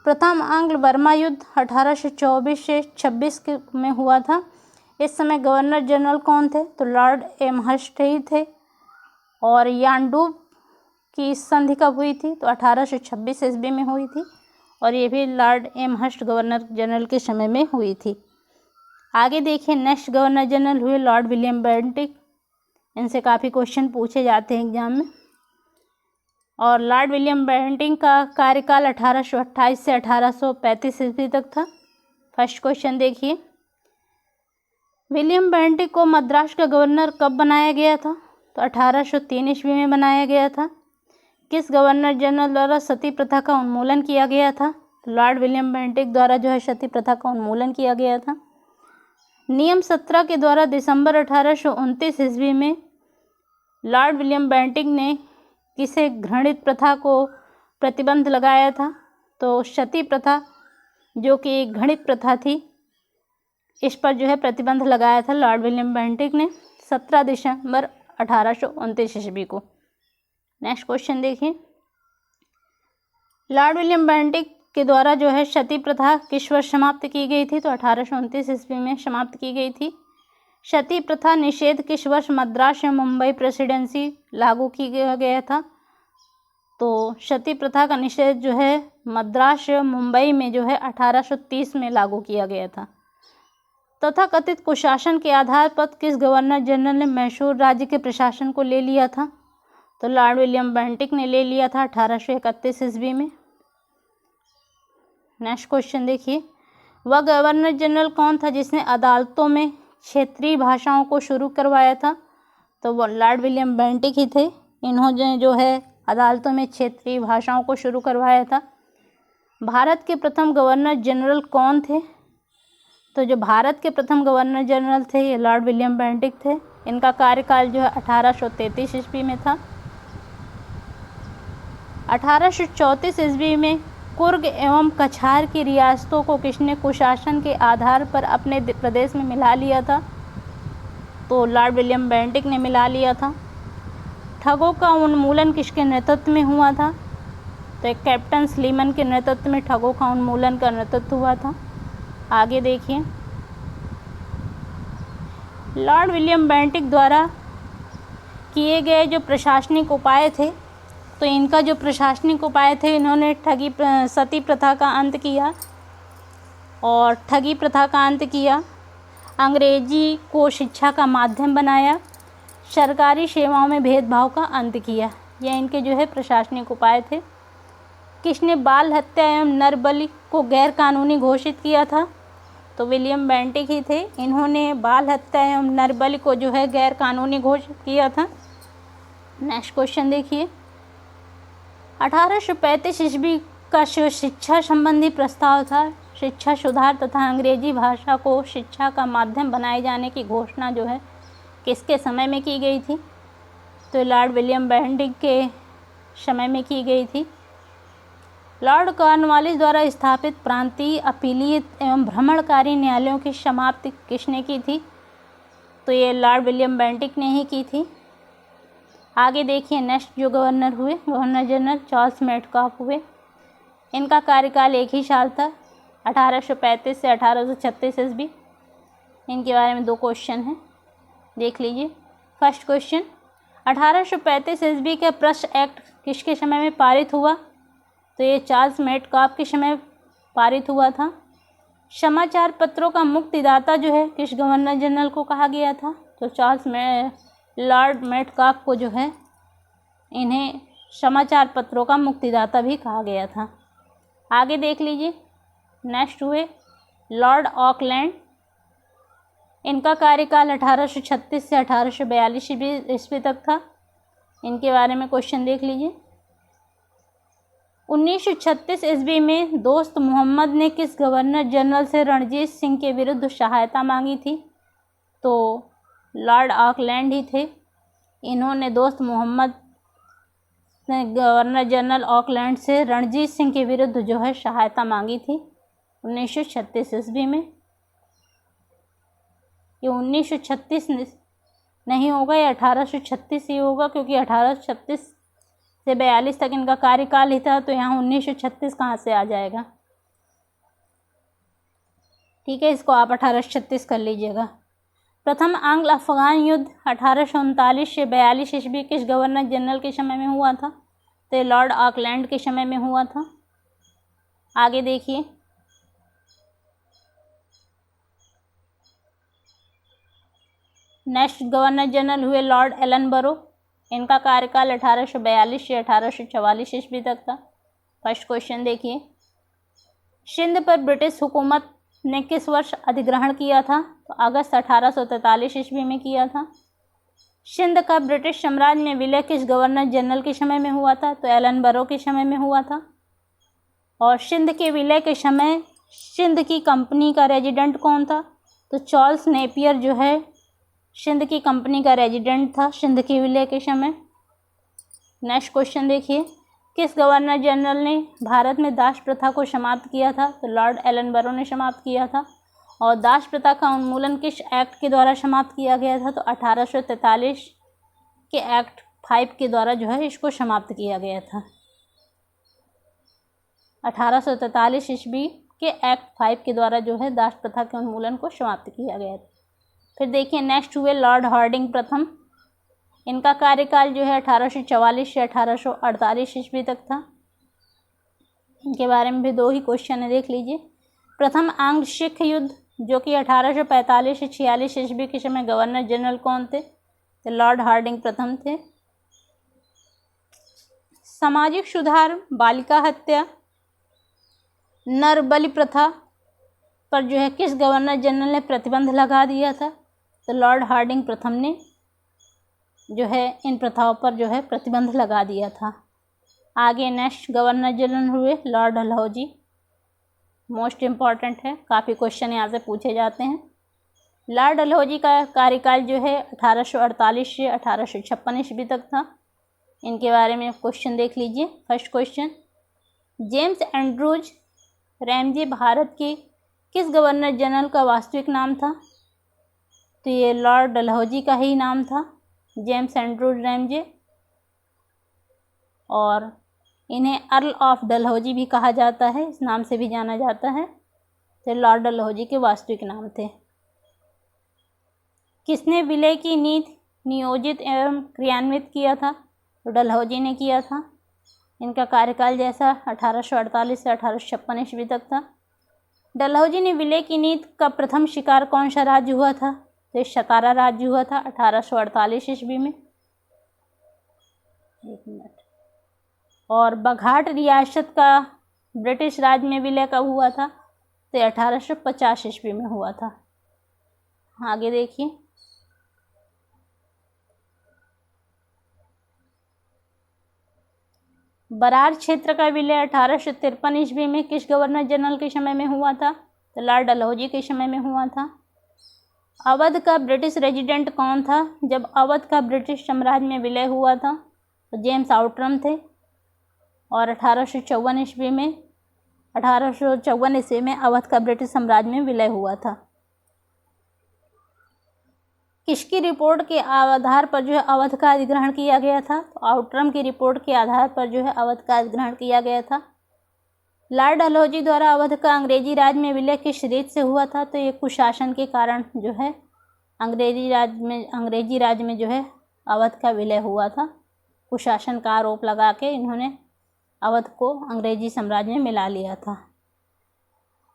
प्रथम आंग्ल बर्मा युद्ध 1824 से 26 में हुआ था। इस समय गवर्नर जनरल कौन थे? तो लॉर्ड एमहर्स्ट ही थे। और यानडूब की संधि कब हुई थी? तो 1826 ईस्वी में हुई थी। और ये भी लॉर्ड एमहर्स्ट गवर्नर जनरल के समय में हुई थी। आगे देखिए, नेक्स्ट गवर्नर जनरल हुए लॉर्ड विलियम बेंटिक। इनसे काफ़ी क्वेश्चन पूछे जाते हैं एग्जाम में। और लॉर्ड विलियम बेंटिक का कार्यकाल 1828 से 1835 ईस्वी तक था। फर्स्ट क्वेश्चन देखिए, विलियम बेंटिक को मद्रास का गवर्नर कब बनाया गया था? तो 1803 ईस्वी में बनाया गया था। किस गवर्नर जनरल द्वारा सती प्रथा का उन्मूलन किया गया था? लॉर्ड विलियम बेंटिक द्वारा जो है सती प्रथा का उन्मूलन किया गया था। नियम 17 के द्वारा दिसंबर 1829 ईस्वी में लॉर्ड विलियम बेंटिक ने किसे घृणित प्रथा को प्रतिबंध लगाया था? तो सती प्रथा, जो कि एक घृणित प्रथा थी, इस पर जो है प्रतिबंध लगाया था लॉर्ड विलियम बेंटिक ने 17 दिसंबर 1829 ईस्वी को। नेक्स्ट क्वेश्चन देखिए, लॉर्ड विलियम बेंटिक के द्वारा जो है सती प्रथा किस वर्ष समाप्त की गई थी? तो 1829 ईस्वी में समाप्त की गई थी। सती प्रथा निषेध किस वर्ष मद्रास या मुंबई प्रेसिडेंसी लागू किया गया था? तो सती प्रथा का निषेध जो है मद्रास मुंबई में जो है 1830 में लागू किया गया था। तथा कथित कुशासन के आधार पर किस गवर्नर जनरल ने मैसूर राज्य के प्रशासन को ले लिया था? तो लॉर्ड विलियम बेंटिक ने ले लिया था 1831 ईस्वी में। नेक्स्ट क्वेश्चन देखिए, वह गवर्नर जनरल कौन था जिसने अदालतों में क्षेत्रीय भाषाओं को शुरू करवाया था? तो वो लॉर्ड विलियम बेंटिक ही थे। इन्होंने जो है अदालतों में क्षेत्रीय भाषाओं को शुरू करवाया था। भारत के प्रथम गवर्नर जनरल कौन थे? तो जो भारत के प्रथम गवर्नर जनरल थे ये लॉर्ड विलियम बेंटिक थे। इनका कार्यकाल जो है 1833 ईस्वी में था। 1834 ईस्वी में कुर्ग एवं कछार की रियासतों को किसने कुशासन के आधार पर अपने प्रदेश में मिला लिया था? तो लॉर्ड विलियम बेंटिक ने मिला लिया था। ठगों का उन्मूलन किसके नेतृत्व में हुआ था? तो एक कैप्टन स्लीमन के नेतृत्व में ठगों का उन्मूलन का नेतृत्व हुआ था। आगे देखिए, लॉर्ड विलियम बेंटिक द्वारा किए गए जो प्रशासनिक उपाय थे, तो इनका जो प्रशासनिक उपाय थे, इन्होंने सती प्रथा का अंत किया और ठगी प्रथा का अंत किया, अंग्रेजी को शिक्षा का माध्यम बनाया, सरकारी सेवाओं में भेदभाव का अंत किया। यह इनके जो है प्रशासनिक उपाय थे। किसने बाल हत्या एवं नरबलि को गैर कानूनी घोषित किया था? तो विलियम बेंटिक ही थे। इन्होंने बाल हत्या एवं नरबलि को जो है गैर कानूनी घोषित किया था। नेक्स्ट क्वेश्चन देखिए, 1835 ईस्वी का जो शिक्षा संबंधी प्रस्ताव था, शिक्षा सुधार तथा अंग्रेजी भाषा को शिक्षा का माध्यम बनाए जाने की घोषणा जो है किसके समय में की गई थी? तो लॉर्ड विलियम बेंटिक के समय में की गई थी। लॉर्ड कॉर्नवालिस द्वारा स्थापित प्रांतीय अपीलीय एवं भ्रमणकारी न्यायालयों की समाप्ति किसने की थी? तो ये लॉर्ड विलियम बेंटिक ने ही की थी। आगे देखिए, नेक्स्ट जो गवर्नर हुए, गवर्नर जनरल चार्ल्स मेटकाफ हुए। इनका कार्यकाल एक ही साल था, 1835 से 1836 ईस्वी। इनके बारे में 2 क्वेश्चन हैं, देख लीजिए। फर्स्ट क्वेश्चन, 1835 ईस्वी का प्रेस एक्ट किसके समय में पारित हुआ? तो ये चार्ल्स मेटकाफ के समय पारित हुआ था। समाचार पत्रों का मुक्तिदाता जो है किस गवर्नर जनरल को कहा गया था? तो लॉर्ड मेटकाफ को जो है इन्हें समाचार पत्रों का मुक्तिदाता भी कहा गया था। आगे देख लीजिए, नेक्स्ट हुए लॉर्ड ऑकलैंड। इनका कार्यकाल 1836 से 1842 ईस्वी तक था। इनके बारे में क्वेश्चन देख लीजिए। 1936 ईस्वी में दोस्त मोहम्मद ने किस गवर्नर जनरल से रणजीत सिंह के विरुद्ध सहायता मांगी थी? तो लॉर्ड ऑकलैंड ही थे। इन्होंने दोस्त मोहम्मद ने गवर्नर जनरल ऑकलैंड से रणजीत सिंह के विरुद्ध जो है सहायता मांगी थी 1936 ईस्वी में। ये 1936 नहीं होगा, ये 1836 ही होगा, क्योंकि 1836 से 42 तक इनका कार्यकाल ही था, तो यहाँ 1936 कहाँ से आ जाएगा? ठीक है, इसको आप 1836 कर लीजिएगा। प्रथम आंग्ल अफगान युद्ध 1839 से 42 ईस्वी किस गवर्नर जनरल के समय में हुआ था? तो लॉर्ड ऑकलैंड के समय में हुआ था। आगे देखिए, नेक्स्ट गवर्नर जनरल हुए लॉर्ड एलनबरो। इनका कार्यकाल 1842 से 1844 ईस्वी तक था। फर्स्ट क्वेश्चन देखिए, सिंध पर ब्रिटिश हुकूमत ने किस वर्ष अधिग्रहण किया था? तो अगस्त 1843 ईस्वी में किया था। सिंध का ब्रिटिश साम्राज्य में विलय किस गवर्नर जनरल के समय में हुआ था? तो एलनबरो के समय में हुआ था। और सिंध के विलय के समय सिंध की कंपनी का रेजिडेंट कौन था? तो चार्ल्स नेपियर जो है सिंध की कंपनी का रेजिडेंट था सिंध के विलय के समय। नेक्स्ट क्वेश्चन देखिए, किस गवर्नर जनरल ने भारत में दास प्रथा को समाप्त किया था? तो लॉर्ड एलनबरो ने समाप्त किया था। और दास प्रथा का उन्मूलन किस एक्ट के द्वारा समाप्त किया गया था? तो 1843 के एक्ट 5 के द्वारा जो है इसको समाप्त किया गया था। 1843 ईस्वी के एक्ट 5 के द्वारा जो है दास प्रथा के उन्मूलन को समाप्त किया गया था। फिर देखिए, नेक्स्ट हुए लॉर्ड हार्डिंग प्रथम। इनका कार्यकाल जो है 1844 से 1848 ईस्वी तक था। इनके बारे में भी 2 ही क्वेश्चन है, देख लीजिए। प्रथम आंग्ल सिख युद्ध जो कि 1845 से 46 ईस्वी के समय गवर्नर जनरल कौन थे? तो लॉर्ड हार्डिंग प्रथम थे। सामाजिक सुधार, बालिका हत्या, नर बलि प्रथा पर जो है किस गवर्नर जनरल ने प्रतिबंध लगा दिया था? तो लॉर्ड हार्डिंग प्रथम ने जो है इन प्रथाओं पर जो है प्रतिबंध लगा दिया था। आगे नेक्स्ट गवर्नर जनरल हुए लॉर्ड डलहौजी। मोस्ट इम्पॉर्टेंट है, काफ़ी क्वेश्चन यहाँ से पूछे जाते हैं। लॉर्ड डलहौजी का कार्यकाल जो है 1848 से 1856 ईस्वी तक था। इनके बारे में क्वेश्चन देख लीजिए। First question, James Andrews Ramsay Bharat के किस गवर्नर जनरल का वास्तविक नाम था? तो ये लॉर्ड डलहौजी का ही नाम था, जेम्स एंड्रूज रैमजे, और इन्हें अर्ल ऑफ डलहौजी भी कहा जाता है, इस नाम से भी जाना जाता है। तो लॉर्ड डलहौजी के वास्तविक नाम थे। किसने विलय की नीति नियोजित एवं क्रियान्वित किया था? तो डलहौजी ने किया था। इनका कार्यकाल जैसा 1848 से 1856 ईस्वी तक था। डलहौजी ने विलय की नीति का प्रथम शिकार कौन सा राज्य हुआ था? तो सतारा राज्य हुआ था 1848 ईस्वी में। एक मिनट। और बघाट रियासत का ब्रिटिश राज में विलय कब हुआ था? तो 1850 ईस्वी में हुआ था। आगे देखिए, बरार क्षेत्र का विलय 1853 ईस्वी में किस गवर्नर जनरल के समय में हुआ था? तो लॉर्ड डलहौजी के समय में हुआ था। अवध का ब्रिटिश रेजिडेंट कौन था जब अवध का ब्रिटिश साम्राज्य में विलय हुआ था? तो जेम्स आउटरम थे। और 1854 ईस्वी में अवध का ब्रिटिश साम्राज्य में विलय हुआ था। किसकी रिपोर्ट के आधार पर जो है अवध का अधिग्रहण किया गया था? तो आउटरम की रिपोर्ट के आधार पर जो है अवध का अधिग्रहण किया गया था। लॉर्ड डलहौजी द्वारा अवध का अंग्रेजी राज में विलय किस रीत से हुआ था? तो ये कुशासन के कारण जो है अंग्रेजी राज में जो है अवध का विलय हुआ था। कुशासन का आरोप लगा के इन्होंने अवध को अंग्रेजी साम्राज्य में मिला लिया था।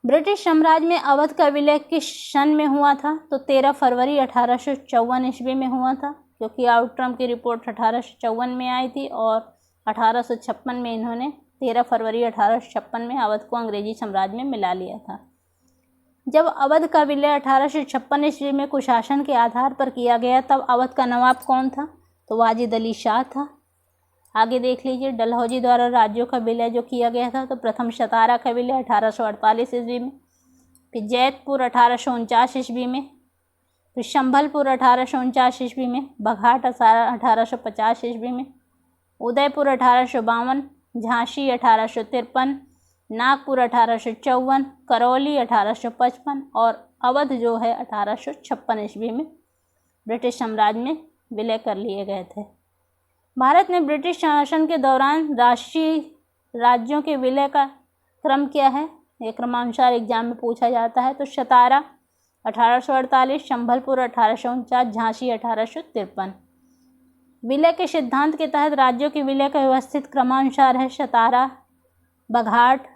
ब्रिटिश साम्राज्य में अवध का विलय किस सन में हुआ था? तो 13 फरवरी 1854 ईस्वी में हुआ था, क्योंकि आउटरम की रिपोर्ट 1854 में आई थी और 1856 में इन्होंने 13 फरवरी 1856 में अवध को अंग्रेजी साम्राज्य में मिला लिया था। जब अवध का विलय 1856 ईस्वी में कुशासन के आधार पर किया गया तब अवध का नवाब कौन था? तो वाजिद अली शाह था। आगे देख लीजिए, डलहौजी द्वारा राज्यों का विलय जो किया गया था, तो प्रथम सतारा का विलय 1848 ईस्वी में, फिर जैतपुर 1849 ईस्वी में, फिर संभलपुर 1849 ईस्वी में, बघाट 1850 ईस्वी में, उदयपुर 1852, झांसी 1853, नागपुर 1854, करौली 1855 और अवध जो है 1856 ईस्वी में ब्रिटिश साम्राज्य में विलय कर लिए गए थे। भारत में ब्रिटिश शासन के दौरान राष्ट्रीय राज्यों के विलय का क्रम क्या है? ये क्रमानुसार एग्जाम में पूछा जाता है। तो सतारा 1848, संभलपुर 1849, झांसी 1853। विलय के सिद्धांत के तहत राज्यों के विलय का व्यवस्थित क्रमानुसार है सतारा, बघाट,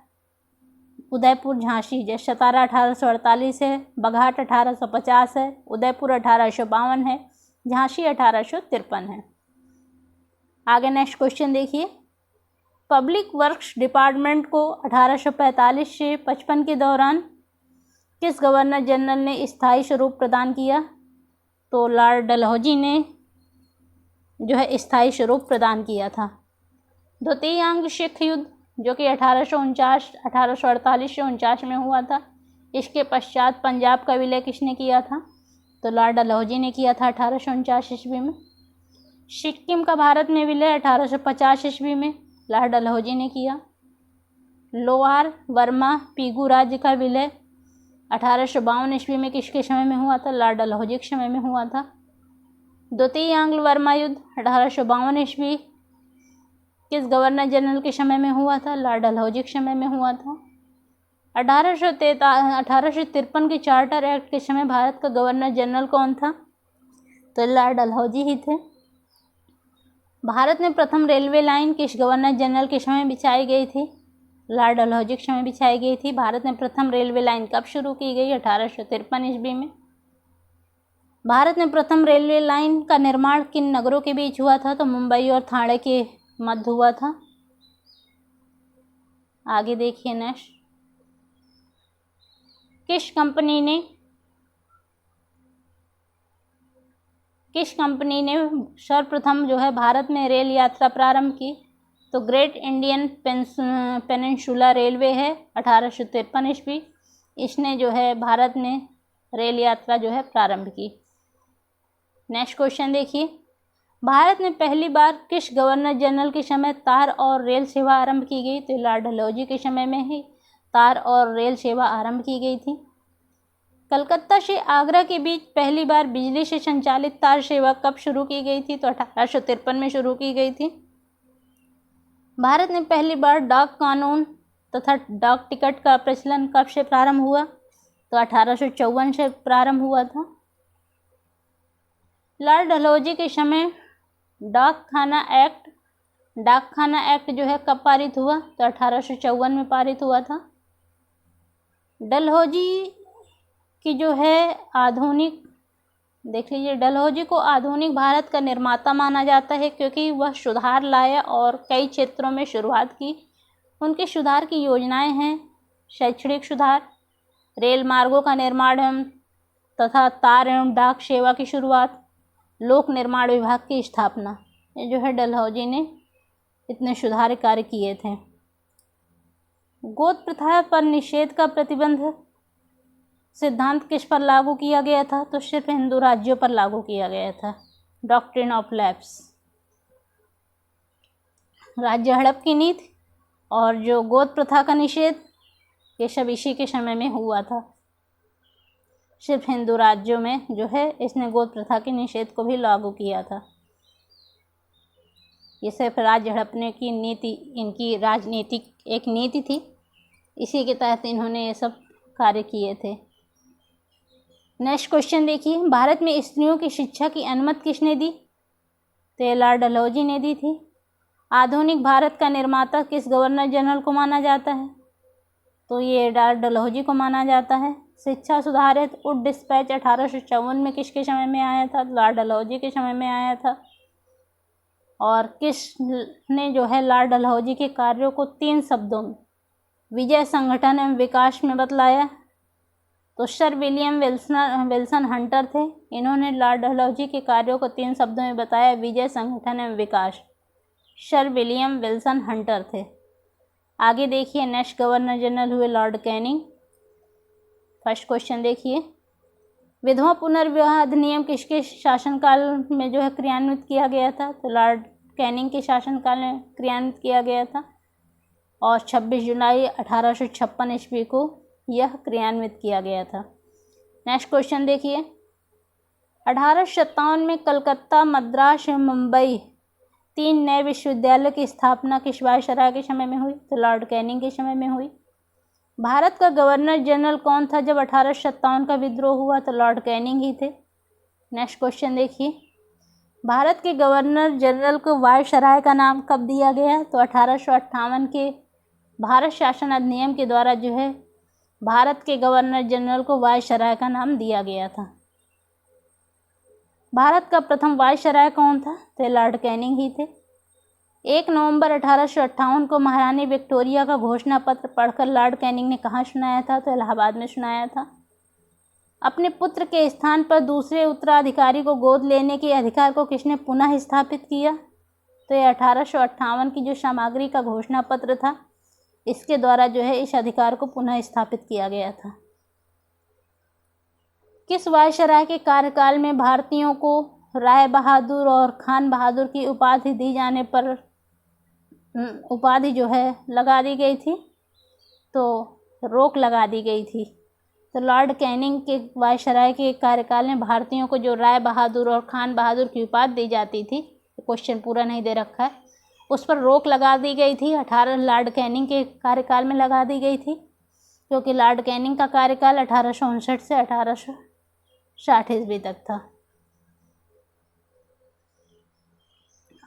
उदयपुर, झांसी। जैसे सतारा 1848 है, बघाट 1850 है, उदयपुर 1852 है, झांसी 1853 है। आगे नेक्स्ट क्वेश्चन देखिए, पब्लिक वर्क्स डिपार्टमेंट को 1845 से 55 के दौरान किस गवर्नर जनरल ने स्थायी स्वरूप प्रदान किया? तो लॉर्ड डलहौजी ने जो है स्थायी स्वरूप प्रदान किया था। द्वितीय आंग्ल सिख युद्ध जो कि 1848 से 49 में हुआ था, इसके पश्चात पंजाब का विलय किसने किया था? तो लॉर्ड डलहौजी ने किया था 1849 ईस्वी में। सिक्किम का भारत में विलय 1850 ईस्वी में लॉर्ड डलहौजी ने किया। लोअर बर्मा पीगू राज्य का विलय 1852 ईस्वी में किसके समय में हुआ था? लॉर्ड डलहौजी के समय में हुआ था। द्वितीय आंग्ल बर्मा युद्ध 1852 ईस्वी किस गवर्नर जनरल के समय में हुआ था? लॉर्ड डलहौजी के समय में हुआ था। 1853 के चार्टर एक्ट के समय भारत का गवर्नर जनरल कौन था? तो लॉर्ड डलहौजी ही थे। भारत में प्रथम रेलवे लाइन किस गवर्नर जनरल के समय बिछाई गई थी? लॉर्ड डलहौजी के समय बिछाई गई थी। भारत में प्रथम रेलवे लाइन कब शुरू की गई? 1853 ईस्वी में। भारत में प्रथम रेलवे लाइन का निर्माण किन नगरों के बीच हुआ था? तो मुंबई और ठाणे के मध्य हुआ था। आगे देखिए नेक्स्ट, किस कंपनी ने सर्वप्रथम जो है भारत में रेल यात्रा प्रारंभ की? तो ग्रेट इंडियन पेनिनसुला रेलवे है, 1853 ईस्वी। इसने जो है भारत में रेल यात्रा जो है प्रारंभ की। नेक्स्ट क्वेश्चन देखिए, भारत में पहली बार किस गवर्नर जनरल के समय तार और रेल सेवा आरंभ की गई? तो लॉर्ड डलहौजी के समय में ही तार और रेल सेवा आरंभ की गई थी। कलकत्ता से आगरा के बीच पहली बार बिजली से संचालित तार सेवा कब शुरू की गई थी? तो 1853 में शुरू की गई थी। भारत में पहली बार डाक कानून तथा डाक टिकट का प्रचलन कब से प्रारंभ हुआ? तो 1854 से प्रारंभ हुआ था। लॉर्ड डलहौजी के समय डाकखाना एक्ट जो है कब पारित हुआ? तो 1854 में पारित हुआ था। डलहौजी की जो है डलहौजी को आधुनिक भारत का निर्माता माना जाता है, क्योंकि वह सुधार लाया और कई क्षेत्रों में शुरुआत की। उनके सुधार की योजनाएं हैं शैक्षणिक सुधार, रेल मार्गों का निर्माण तथा तार एवं डाक सेवा की शुरुआत, लोक निर्माण विभाग की स्थापना। ये जो है डलहौजी ने इतने सुधार कार्य किए थे। गोद प्रथा पर निषेध का प्रतिबंध सिद्धांत किस पर लागू किया गया था? तो सिर्फ हिंदू राज्यों पर लागू किया गया था। डॉक्ट्रिन ऑफ लैप्स, राज्य हड़प की नीति और जो गोद प्रथा का निषेध, ये सब इसी के समय में हुआ था। सिर्फ हिंदू राज्यों में जो है इसने गोद प्रथा के निषेध को भी लागू किया था। ये सिर्फ राज्य हड़पने की नीति इनकी राजनीतिक एक नीति थी, इसी के तहत इन्होंने ये सब कार्य किए थे। नेक्स्ट क्वेश्चन देखिए, भारत में स्त्रियों की शिक्षा की अनुमति किसने दी? तो ये लॉर्ड डलहौजी ने दी थी। आधुनिक भारत का निर्माता किस गवर्नर जनरल को माना जाता है? तो ये लॉर्ड डलहौजी को माना जाता है। शिक्षा सुधारित उड डिस्पैच 1854 में किसके समय में आया था? लॉर्ड डलहौजी के समय में आया था। और किसने जो है लॉर्ड डलहौजी के कार्यों को 3 शब्दों में विजय, संगठन एवं विकास में बतलाया? तो सर विलियम विल्सन हंटर थे। इन्होंने लॉर्ड डलहौजी के कार्यों को 3 शब्दों में बताया, विजय, संगठन एवं विकास। सर विलियम विल्सन हंटर थे। आगे देखिए, नेक्स्ट गवर्नर जनरल हुए लॉर्ड कैनिंग। फर्स्ट क्वेश्चन देखिए, विधवा पुनर्विवाह अधिनियम किसके शासनकाल में जो है क्रियान्वित किया गया था? तो लॉर्ड कैनिंग के शासनकाल में क्रियान्वित किया गया था और 26 जुलाई 1856 ईस्वी को यह क्रियान्वित किया गया था। नेक्स्ट क्वेश्चन देखिए, 1857 में कलकत्ता, मद्रास एवं मुंबई 3 नए विश्वविद्यालय की स्थापना किस वायसराय के समय में हुई? तो लॉर्ड कैनिंग के समय में हुई। भारत का गवर्नर जनरल कौन था जब 1857 का विद्रोह हुआ? तो लॉर्ड कैनिंग ही थे। नेक्स्ट क्वेश्चन देखिए, भारत के गवर्नर जनरल को वायसराय का नाम कब दिया गया? तो 1858 के भारत शासन अधिनियम के द्वारा जो है भारत के गवर्नर जनरल को वायसराय का नाम दिया गया था। भारत का प्रथम वायसराय कौन था? तो लॉर्ड कैनिंग ही थे। 1 नवंबर 1858 को महारानी विक्टोरिया का घोषणा पत्र पढ़कर लॉर्ड कैनिंग ने कहाँ सुनाया था? तो इलाहाबाद में सुनाया था। अपने पुत्र के स्थान पर दूसरे उत्तराधिकारी को गोद लेने के अधिकार को किसने पुनः स्थापित किया? तो ये 1858 की जो सामग्री का घोषणा पत्र था, इसके द्वारा जो है इस अधिकार को पुनः स्थापित किया गया था। किस वायसराय के कार्यकाल में भारतीयों को राय बहादुर और खान बहादुर की उपाधि दी जाने पर उपाधि जो है लगा दी गई थी? तो रोक लगा दी गई थी। तो लॉर्ड कैनिंग के वायसराय के कार्यकाल में भारतीयों को जो राय बहादुर और खान बहादुर की उपाधि दी जाती थी, क्वेश्चन पूरा नहीं दे रखा है, उस पर रोक लगा दी गई थी। लॉर्ड कैनिंग के कार्यकाल में लगा दी गई थी, क्योंकि लॉर्ड कैनिंग का कार्यकाल 1859 से 1860 ईस्वी तक था।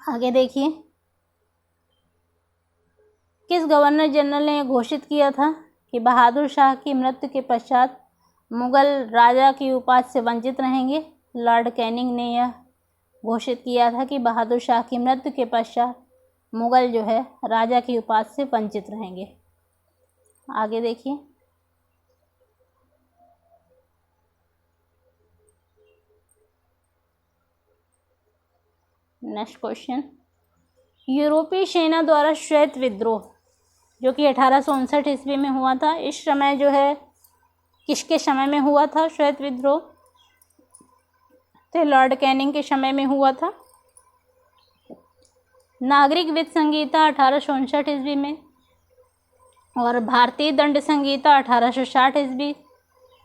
आगे देखिए, किस गवर्नर जनरल ने घोषित किया था कि बहादुर शाह की मृत्यु के पश्चात मुगल राजा की उपाधि से वंचित रहेंगे? लॉर्ड कैनिंग ने यह घोषित किया था कि बहादुर शाह की मृत्यु के पश्चात मुगल जो है राजा की उपाधि से वंचित रहेंगे। आगे देखिए, नेक्स्ट क्वेश्चन, यूरोपीय सेना द्वारा श्वेत विद्रोह जो कि 1859 ईस्वी में हुआ था, इस समय जो है किसके समय में हुआ था श्वेत विद्रोह? तो लॉर्ड कैनिंग के समय में हुआ था। नागरिक वित्त संहिता 1859 ईस्वी में और भारतीय दंड संहिता 1860 ईस्वी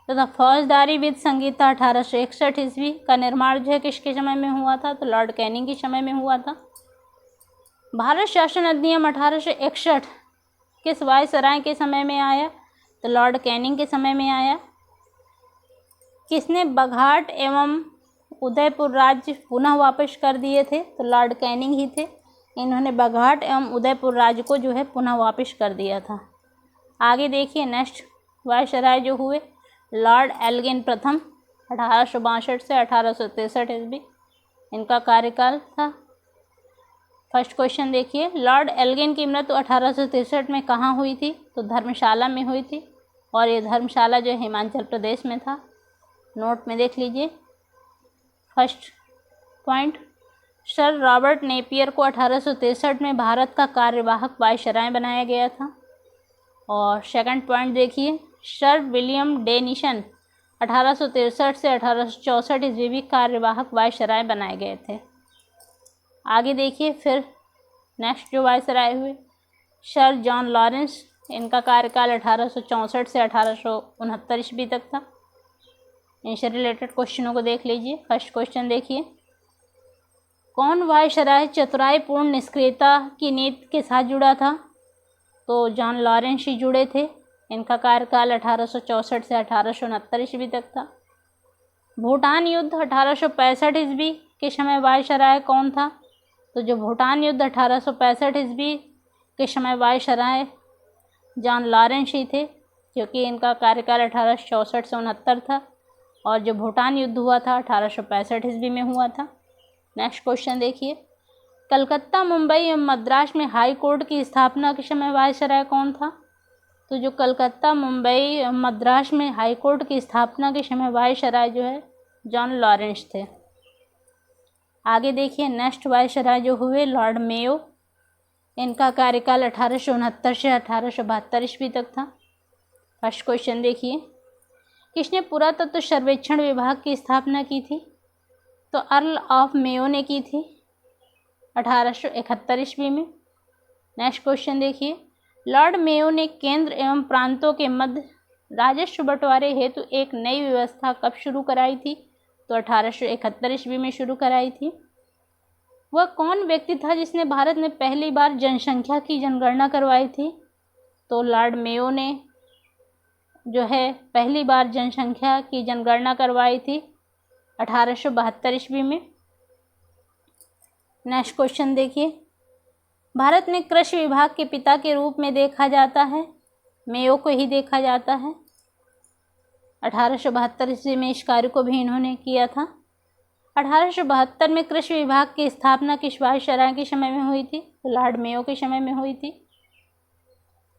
तथा फौजदारी वित्त संहिता 1861 ईस्वी का निर्माण जो है किसके समय में हुआ था? तो लॉर्ड कैनिंग के समय में हुआ था। भारत शासन अधिनियम 1861 किस वायसराय के समय में आया? तो लॉर्ड कैनिंग के समय में आया। किसने बघाट एवं उदयपुर राज्य पुनः वापस कर दिए थे? तो लॉर्ड कैनिंग ही थे। इन्होंने बघाट एवं उदयपुर राज्य को जो है पुनः वापस कर दिया था। आगे देखिए, नेक्स्ट वायसराय जो हुए लॉर्ड एल्गिन प्रथम 1862 से 1863 ईस्वी इनका कार्यकाल था। फर्स्ट क्वेश्चन देखिए, लॉर्ड एल्गिन की मृत्यु 1863 में कहाँ हुई थी? तो धर्मशाला में हुई थी और ये धर्मशाला जो हिमाचल प्रदेश में था। नोट में देख लीजिए। First point, sir Robert Napier को 1863 में भारत का कार्यवाहक वायसराय बनाया गया था। और सेकंड पॉइंट देखिए, सर विलियम डेनिसन 1863 से 1864 ईस्वी भी कार्यवाहक वायसराय बनाए गए थे। आगे देखिए, फिर नेक्स्ट जो वायसराय हुए सर जॉन लॉरेंस, इनका कार्यकाल 1864 से 1869 ईस्वी तक था। इनसे रिलेटेड क्वेश्चनों को देख लीजिए। फर्स्ट क्वेश्चन देखिए, कौन वायसराय चतुराईपूर्ण निष्क्रियता की नीति के साथ जुड़ा था? तो जॉन लॉरेंस ही जुड़े थे। इनका कार्यकाल 1864 से 1869 ईस्वी तक था। भूटान युद्ध 1865 ईस्वी के समय वायसराय कौन था? तो जो भूटान युद्ध 1865 ईस्वी के समय वायसराय जॉन लॉरेंस ही थे, क्योंकि इनका कार्यकाल 1864 से 69 था और जो भूटान युद्ध हुआ था 1865 ईस्वी में हुआ था। नेक्स्ट क्वेश्चन देखिए, कलकत्ता, मुंबई एवं मद्रास में हाई कोर्ट की स्थापना के समय वायसराय कौन था? तो जो कलकत्ता, मुंबई एवं मद्रास में हाई कोर्ट की स्थापना के समय वायसराय जो है जॉन लॉरेंस थे। आगे देखिए, नेक्स्ट वायसराय जो हुए लॉर्ड मेयो, इनका कार्यकाल 1869 से 1872 ईस्वी तक था। फर्स्ट क्वेश्चन देखिए, किसने पुरातत्व सर्वेक्षण विभाग की स्थापना की थी? तो अर्ल ऑफ मेयो ने की थी 1871 ईस्वी में। नेक्स्ट क्वेश्चन देखिए, लॉर्ड मेयो ने केंद्र एवं प्रांतों के मध्य राजस्व बंटवारे हेतु एक नई व्यवस्था कब शुरू कराई थी? तो 1871 ईस्वी में शुरू कराई थी। वह कौन व्यक्ति था जिसने भारत में पहली बार जनसंख्या की जनगणना करवाई थी? तो लॉर्ड मेयो ने जो है पहली बार जनसंख्या की जनगणना करवाई थी 1872 ईस्वी में। नेक्स्ट क्वेश्चन देखिए, भारत में कृषि विभाग के पिता के रूप में देखा जाता है, मेयो को ही देखा जाता है। 1872 ईस्वी में इस कार्य को भी इन्होंने किया था। 1872 में कृषि विभाग की स्थापना किस वायसराय के समय में हुई थी? तो लॉर्ड मेयो के समय में हुई थी।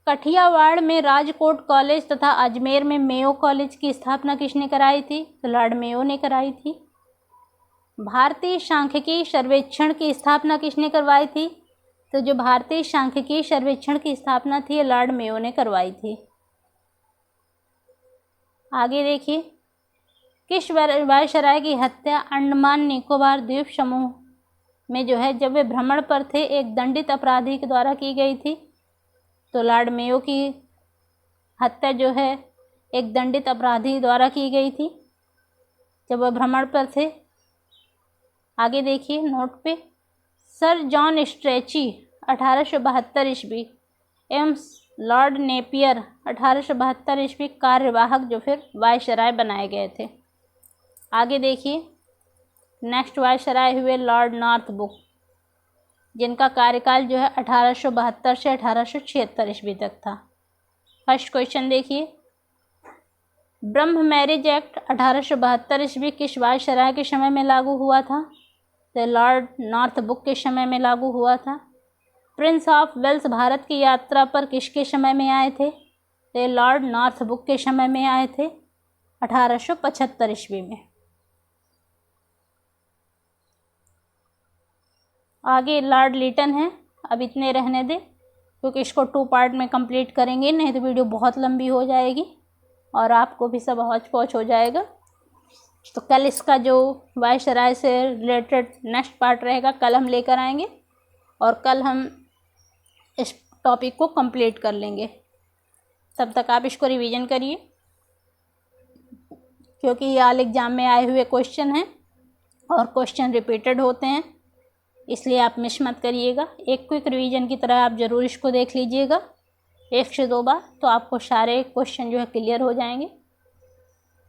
कठियावाड़ में राजकोट कॉलेज तथा अजमेर में मेयो कॉलेज की स्थापना किसने कराई थी? तो लॉर्ड मेयो ने कराई थी। भारतीय सांख्यिकी सर्वेक्षण की स्थापना किसने करवाई थी? तो जो भारतीय सांख्यिकी सर्वेक्षण की स्थापना थी लॉर्ड मेयो ने करवाई थी। आगे देखिए, किस वायसराय की हत्या अंडमान निकोबार द्वीप समूह में जो है जब वे भ्रमण पर थे एक दंडित अपराधी के द्वारा की गई थी? तो लॉर्ड मेयो की हत्या जो है एक दंडित अपराधी द्वारा की गई थी जब वह भ्रमण पर थे। आगे देखिए नोट पे, सर जॉन स्ट्रेची 1872 ईस्वी एवं लॉर्ड नेपियर 1872 ईस्वी कार्यवाहक जो फिर वायसराय बनाए गए थे। आगे देखिए, नेक्स्ट वायसराय हुए लॉर्ड नॉर्थब्रुक जिनका कार्यकाल जो है 1872 से 1876 ईस्वी तक था। फर्स्ट क्वेश्चन देखिए, ब्रह्म मैरिज एक्ट 1872 ईस्वी किस वायसराय के समय में लागू हुआ था? तो लॉर्ड नॉर्थब्रुक के समय में लागू हुआ था। प्रिंस ऑफ वेल्स भारत की यात्रा पर किसके समय में आए थे? तो लॉर्ड नॉर्थब्रुक के समय में आए थे 1875 ईस्वी में। आगे लॉर्ड लिटन है, अब इतने रहने दे क्योंकि इसको 2 पार्ट में कंप्लीट करेंगे, नहीं तो वीडियो बहुत लंबी हो जाएगी और आपको भी सब हौच पौच हो जाएगा। तो कल इसका जो वायसराय से रिलेटेड नेक्स्ट पार्ट रहेगा कल हम लेकर आएंगे और कल हम इस टॉपिक को कंप्लीट कर लेंगे। तब तक आप इसको रिवीजन करिए क्योंकि ये ऑल एग्ज़ाम में आए हुए क्वेश्चन हैं और क्वेश्चन रिपीटेड होते हैं, इसलिए आप मिस मत करिएगा। एक क्विक रिवीजन की तरह आप ज़रूर इसको देख लीजिएगा 1 से 2 बार, तो आपको सारे क्वेश्चन जो है क्लियर हो जाएंगे।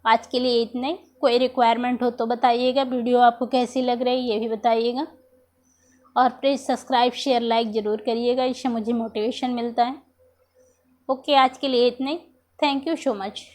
आज के लिए इतना ही। कोई रिक्वायरमेंट हो तो बताइएगा, वीडियो आपको कैसी लग रही है ये भी बताइएगा और प्लीज़ सब्सक्राइब शेयर लाइक ज़रूर करिएगा, इससे मुझे मोटिवेशन मिलता है। ओके, आज के लिए इतना ही। Thank you so much.